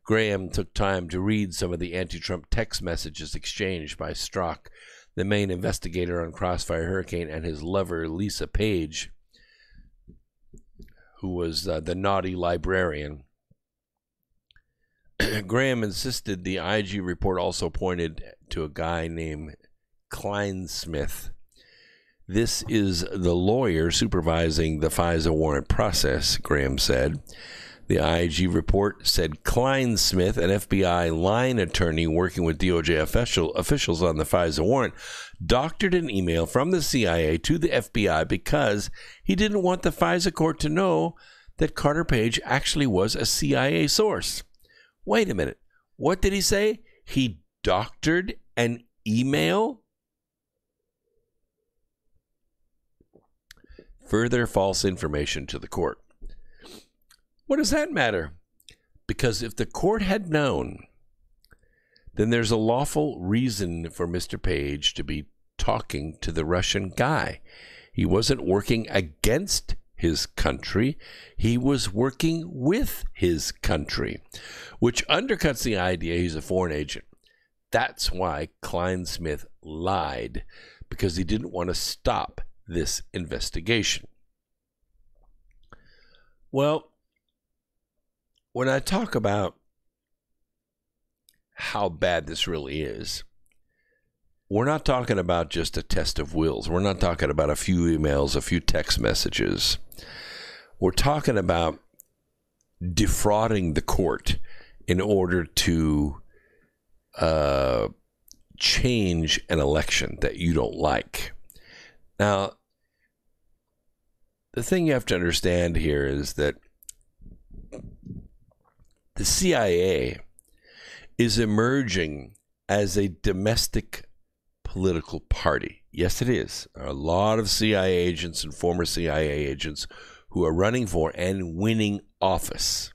Graham took time to read some of the anti-Trump text messages exchanged by Strzok, the main investigator on Crossfire Hurricane, and his lover, Lisa Page, who was the naughty librarian. Graham insisted the IG report also pointed to a guy named Kleinsmith. This is the lawyer supervising the FISA warrant process, Graham said. The IG report said Kleinsmith, an FBI line attorney working with DOJ officials on the FISA warrant, doctored an email from the CIA to the FBI because he didn't want the FISA court to know that Carter Page actually was a CIA source. Wait a minute. What did he say? He doctored an email? Further false information to the court. What does that matter? Because if the court had known, then there's a lawful reason for Mr. Page to be talking to the Russian guy. He wasn't working against his country. He was working with his country, which undercuts the idea he's a foreign agent. That's why Kleinsmith lied, because he didn't want to stop this investigation. Well, when I talk about how bad this really is, we're not talking about just a test of wills. We're not talking about a few emails, a few text messages. We're talking about defrauding the court in order to change an election that you don't like. Now, the thing you have to understand here is that the CIA is emerging as a domestic political party. Yes, it is. There are a lot of CIA agents and former CIA agents who are running for and winning office.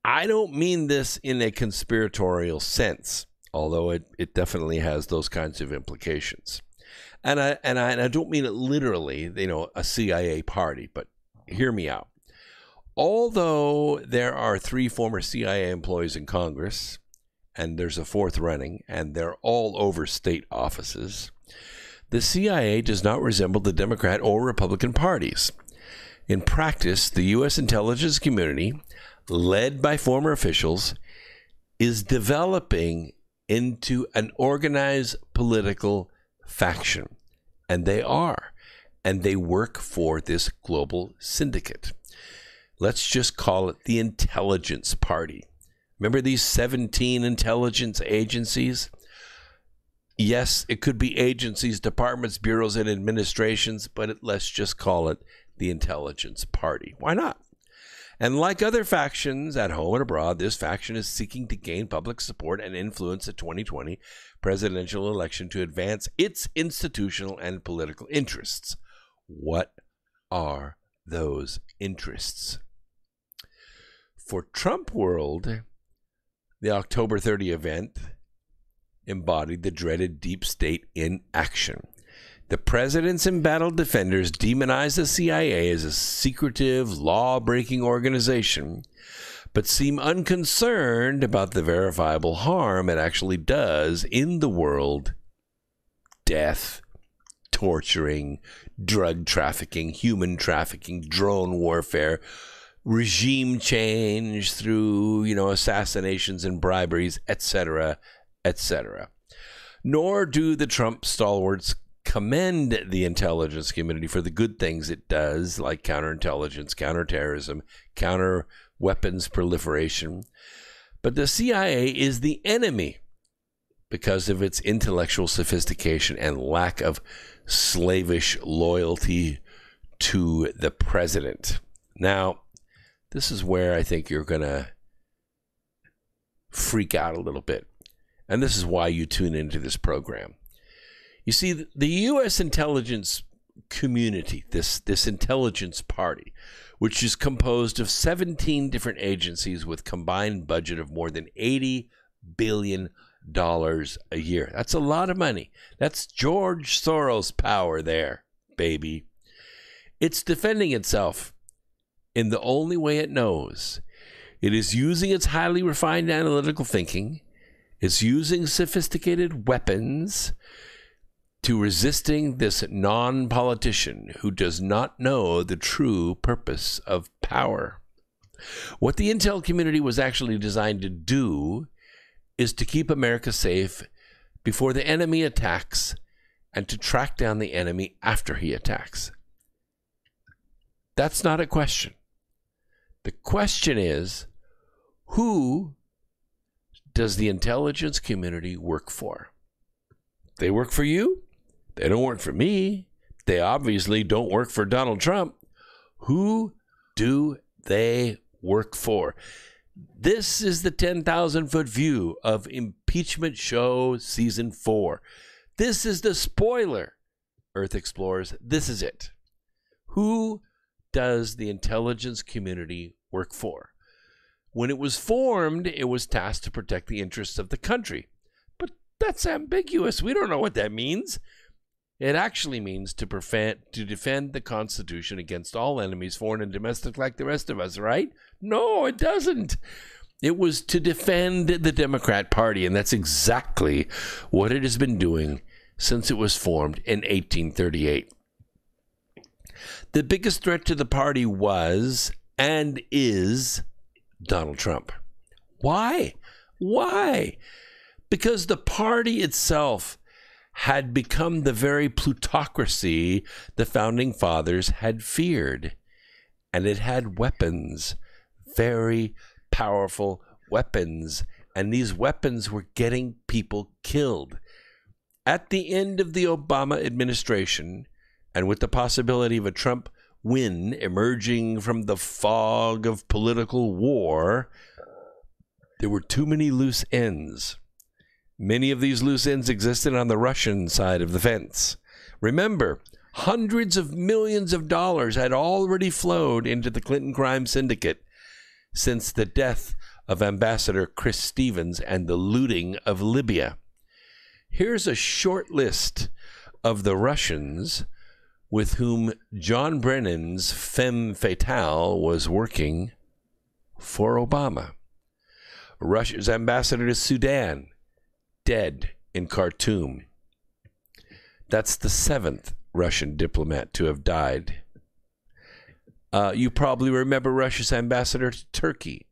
I don't mean this in a conspiratorial sense, although it definitely has those kinds of implications. And I don't mean it literally, a CIA party, but hear me out. Although there are 3 former CIA employees in Congress, and there's a 4th running, and they're all over state offices, the CIA does not resemble the Democrat or Republican parties. In practice, the U.S. intelligence community, led by former officials, is developing into an organized political faction. And they are. And they work for this global syndicate. Let's just call it the intelligence party. Remember these 17 intelligence agencies? Yes, it could be agencies, departments, bureaus, and administrations, but let's just call it the intelligence party. Why not? And like other factions at home and abroad, this faction is seeking to gain public support and influence the 2020 presidential election to advance its institutional and political interests. What are those interests? For Trump World, the October 30 event embodied the dreaded deep state in action. The president's embattled defenders demonize the CIA as a secretive, law-breaking organization, but seem unconcerned about the verifiable harm it actually does in the world: death, torturing, drug trafficking, human trafficking, drone warfare, regime change through, assassinations and briberies, etc., etc. Nor do the Trump stalwarts commend the intelligence community for the good things it does, like counterintelligence, counterterrorism, counter weapons proliferation. But the CIA is the enemy because of its intellectual sophistication and lack of slavish loyalty to the president. Now, this is where I think you're going to freak out a little bit. And this is why you tune into this program. You see, the U.S. intelligence community, this intelligence party, which is composed of 17 different agencies with combined budget of more than $80 billion a year. That's a lot of money. That's George Soros' power there, baby. It's defending itself in the only way it knows. It is using its highly refined analytical thinking. It's using sophisticated weapons to resisting this non-politician who does not know the true purpose of power. What the intel community was actually designed to do is to keep America safe before the enemy attacks and to track down the enemy after he attacks. That's not a question. The question is, who does the intelligence community work for? They work for you? They don't work for me. They obviously don't work for Donald Trump. Who do they work for? This is the 10,000-foot view of Impeachment Show Season 4. This is the spoiler, Earth Explorers. This is it. Who does the intelligence community work for? When it was formed, it was tasked to protect the interests of the country. But that's ambiguous. We don't know what that means. It actually means to defend the Constitution against all enemies, foreign and domestic, like the rest of us, right? No, it doesn't. It was to defend the Democrat Party, and that's exactly what it has been doing since it was formed in 1838. The biggest threat to the party was and is Donald Trump. Why? Why? Because the party itself had become the very plutocracy the founding fathers had feared. And it had weapons, very powerful weapons. And these weapons were getting people killed. At the end of the Obama administration, and with the possibility of a Trump win emerging from the fog of political war, there were too many loose ends. Many of these loose ends existed on the Russian side of the fence. Remember, hundreds of millions of dollars had already flowed into the Clinton crime syndicate since the death of Ambassador Chris Stevens and the looting of Libya. Here's a short list of the Russians with whom John Brennan's femme fatale was working for Obama. Russia's ambassador to Sudan, dead in Khartoum. That's the 7th Russian diplomat to have died. You probably remember Russia's ambassador to Turkey,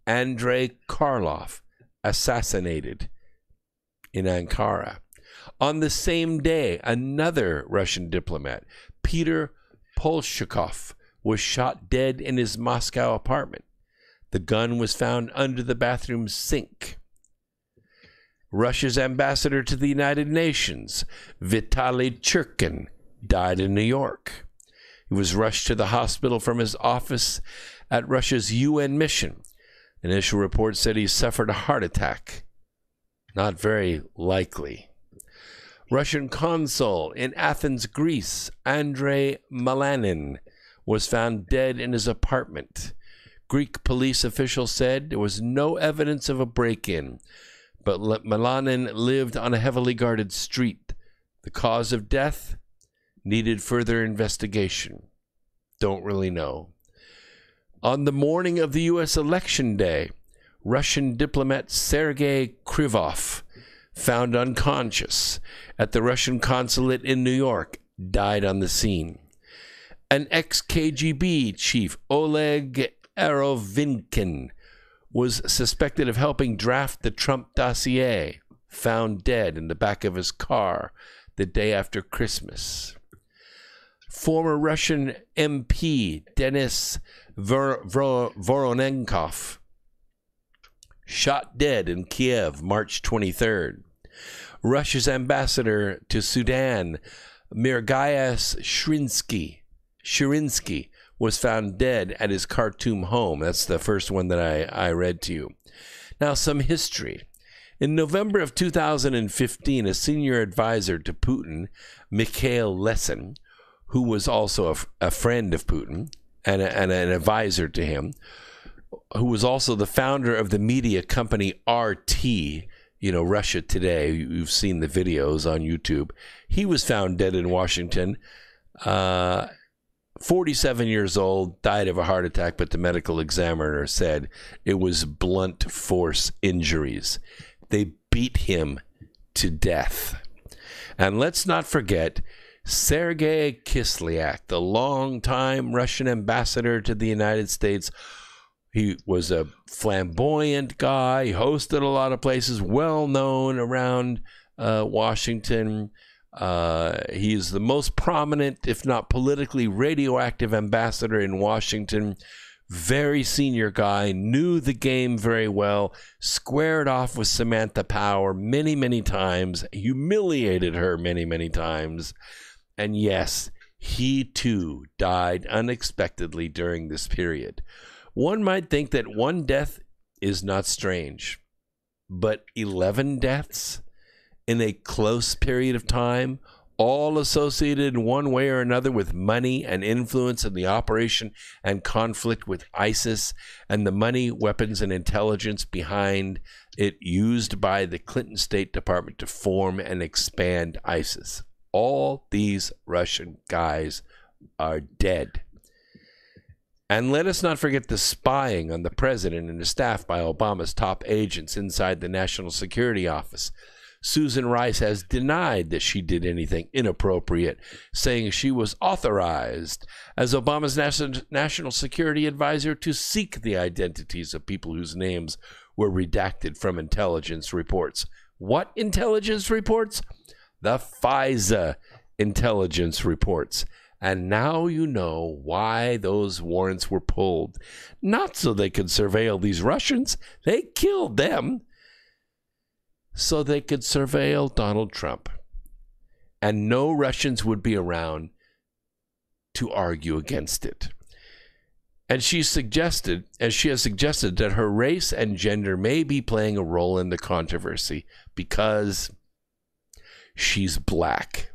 Andrei Karlov, assassinated in Ankara. On the same day, another Russian diplomat, Peter Polshakov, was shot dead in his Moscow apartment. The gun was found under the bathroom sink. Russia's ambassador to the United Nations, Vitaly Churkin, died in New York. He was rushed to the hospital from his office at Russia's UN mission. Initial reports said he suffered a heart attack. Not very likely. Russian consul in Athens, Greece, Andrei Malanin, was found dead in his apartment. Greek police officials said there was no evidence of a break-in, but Malanin lived on a heavily guarded street. The cause of death needed further investigation. Don't really know. On the morning of the U.S. election day, Russian diplomat Sergei Krivov, found unconscious at the Russian consulate in New York, died on the scene. An ex-KGB chief, Oleg Erovinkin, was suspected of helping draft the Trump dossier, found dead in the back of his car the day after Christmas. Former Russian MP Denis Voronenkov, shot dead in Kiev, March 23rd. Russia's ambassador to Sudan, Mirgayas Shirinsky, was found dead at his Khartoum home. That's the first one that I read to you. Now, some history. In November of 2015, a senior advisor to Putin, Mikhail Lesin, who was also a friend of Putin and an advisor to him, who was also the founder of the media company RT, Russia Today. You've seen the videos on YouTube. He was found dead in Washington, 47 years old, died of a heart attack, but the medical examiner said it was blunt force injuries. They beat him to death. And let's not forget Sergei Kislyak, the longtime Russian ambassador to the United States. He was a flamboyant guy. He hosted a lot of places, well known around Washington. He is the most prominent, if not politically radioactive ambassador in Washington. Very senior guy, knew the game very well, squared off with Samantha Power many, many times, humiliated her many, many times. And yes, he too died unexpectedly during this period. One might think that one death is not strange, but 11 deaths in a close period of time, all associated in one way or another with money and influence in the operation and conflict with ISIS, and the money, weapons, and intelligence behind it used by the Clinton State Department to form and expand ISIS. All these Russian guys are dead. And let us not forget the spying on the president and his staff by Obama's top agents inside the National Security Office. Susan Rice has denied that she did anything inappropriate, saying she was authorized as Obama's national security advisor to seek the identities of people whose names were redacted from intelligence reports. What intelligence reports? The FISA intelligence reports. And now you know why those warrants were pulled. Not so they could surveil these Russians. They killed them so they could surveil Donald Trump. And no Russians would be around to argue against it. And she has suggested that her race and gender may be playing a role in the controversy because she's black.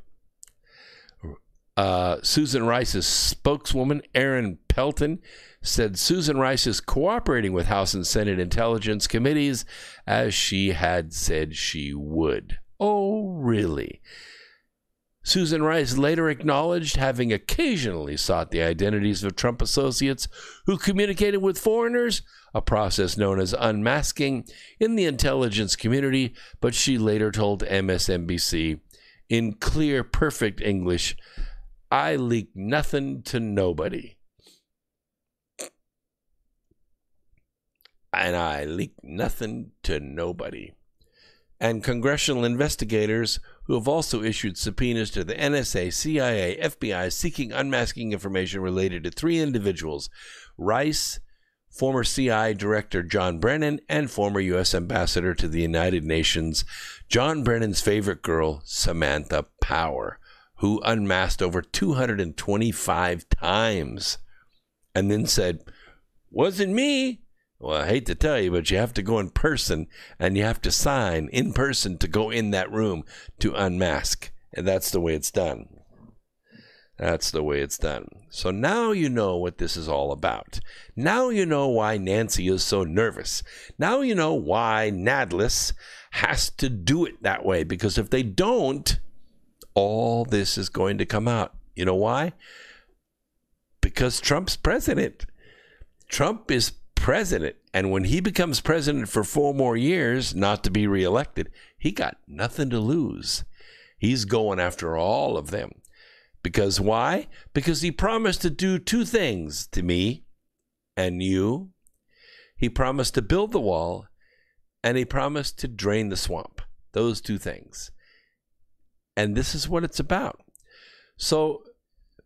Susan Rice's spokeswoman, Erin Pelton, said Susan Rice is cooperating with House and Senate Intelligence Committees as she had said she would. Oh, really? Susan Rice later acknowledged having occasionally sought the identities of Trump associates who communicated with foreigners, a process known as unmasking in the intelligence community, but she later told MSNBC in clear, perfect English, "I leak nothing to nobody. And I leak nothing to nobody." And congressional investigators who have also issued subpoenas to the NSA, CIA, FBI, seeking unmasking information related to 3 individuals: Rice, former CI Director John Brennan, and former U.S. Ambassador to the United Nations, John Brennan's favorite girl, Samantha Power, who unmasked over 225 times and then said, "Wasn't me." Well, I hate to tell you, but you have to go in person and you have to sign in person to go in that room to unmask. And that's the way it's done. That's the way it's done. So now you know what this is all about. Now you know why Nancy is so nervous. Now you know why Nadlis has to do it that way. Because if they don't, all this is going to come out. You know why? Because Trump's president. Trump is president, and when he becomes president for 4 more years, not to be reelected, he got nothing to lose. He's going after all of them. Because why? Because he promised to do 2 things to me and you. He promised to build the wall, and he promised to drain the swamp. Those 2 things. And this is what it's about. So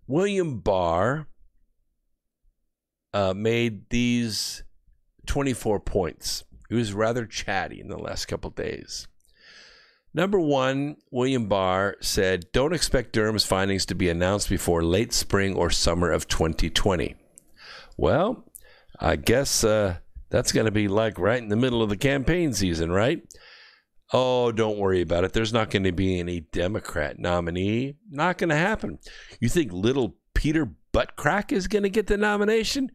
William Barr made these 24 points. He was rather chatty in the last couple of days. Number 1, William Barr said, don't expect Durham's findings to be announced before late spring or summer of 2020. Well, I guess that's going to be like right in the middle of the campaign season, right? Oh, don't worry about it. There's not going to be any Democrat nominee. Not going to happen. You think little Peter Buttcrack is going to get the nomination?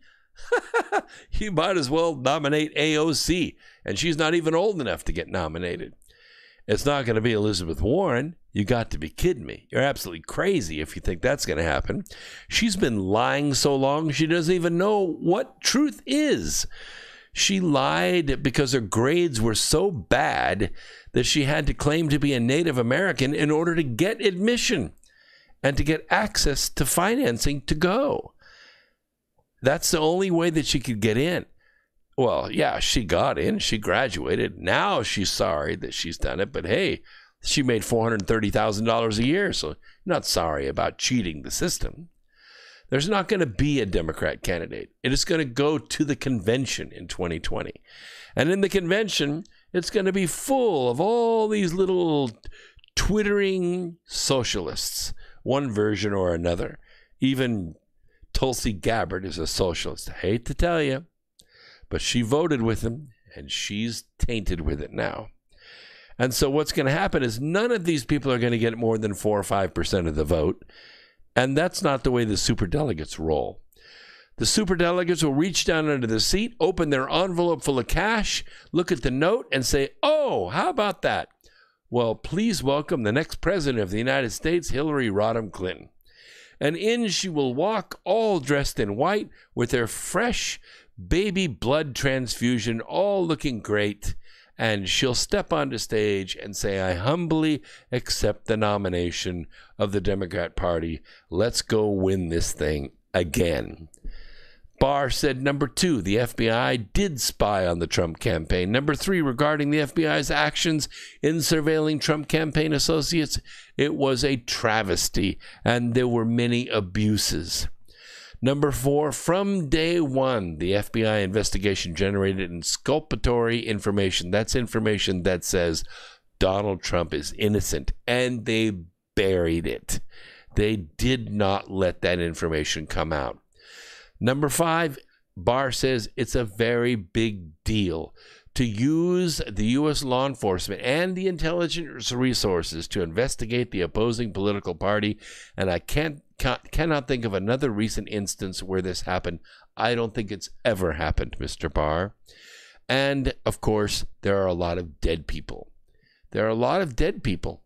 You might as well nominate AOC, and she's not even old enough to get nominated. It's not going to be Elizabeth Warren. You got to be kidding me. You're absolutely crazy if you think that's going to happen. She's been lying so long she doesn't even know what truth is. She lied because her grades were so bad that she had to claim to be a Native American in order to get admission and to get access to financing to go. That's the only way that she could get in. Well, yeah, she got in. She graduated. Now she's sorry that she's done it. But hey, she made $430,000 a year. So not sorry about cheating the system. There's not going to be a Democrat candidate. It is going to go to the convention in 2020. And in the convention, it's going to be full of all these little twittering socialists, one version or another. Even Tulsi Gabbard is a socialist. I hate to tell you, but she voted with him, and she's tainted with it now. And so what's going to happen is none of these people are going to get more than 4 or 5% of the vote. And that's not the way the superdelegates roll. The superdelegates will reach down under the seat, open their envelope full of cash, look at the note, and say, oh, how about that? Well, please welcome the next president of the United States, Hillary Rodham Clinton. And in she will walk, all dressed in white, with her fresh baby blood transfusion, all looking great. And she'll step onto stage and say, I humbly accept the nomination of the Democrat Party. Let's go win this thing again. Barr said, number 2, the FBI did spy on the Trump campaign. Number 3, regarding the FBI's actions in surveilling Trump campaign associates, it was a travesty, and there were many abuses. Number 4, from day 1, the FBI investigation generated exculpatory information. That's information that says Donald Trump is innocent, and they buried it. They did not let that information come out. Number 5, Barr says it's a very big deal to use the U.S. law enforcement and the intelligence resources to investigate the opposing political party, and I cannot think of another recent instance where this happened. I don't think it's ever happened, Mr. Barr. And, of course, there are a lot of dead people. There are a lot of dead people,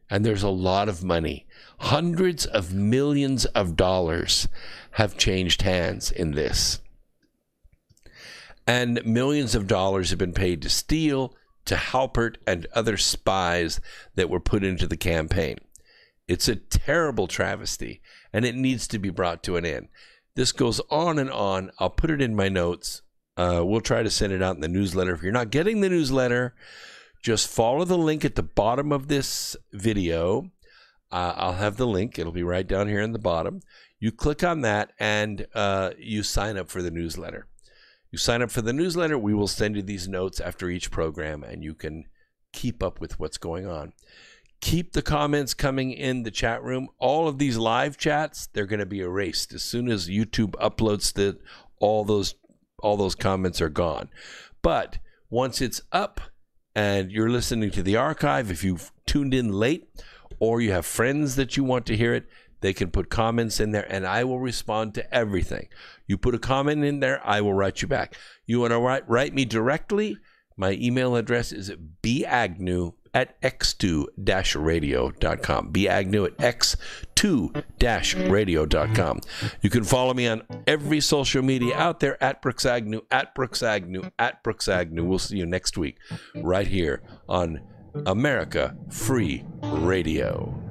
and there's a lot of money. Hundreds of millions of dollars have changed hands in this. And millions of dollars have been paid to Steele, to Halpert, and other spies that were put into the campaign. It's a terrible travesty, and it needs to be brought to an end. This goes on and on. I'll put it in my notes. We'll try to send it out in the newsletter. If you're not getting the newsletter, just follow the link at the bottom of this video. I'll have the link. It'll be right down here in the bottom. You click on that, and you sign up for the newsletter. You sign up for the newsletter. We will send you these notes after each program, and you can keep up with what's going on. Keep the comments coming in the chat room. All of these live chats, they're going to be erased as soon as YouTube uploads all those comments are gone. But once it's up and you're listening to the archive, if you've tuned in late or you have friends that you want to hear it, they can put comments in there and I will respond to everything. You put a comment in there, I will write you back. You want to write me directly? My email address is bagnew@x2-radio.com. bagnew@x2-radio.com. You can follow me on every social media out there at Brooks Agnew, at Brooks Agnew, at Brooks Agnew. We'll see you next week right here on America Free Radio.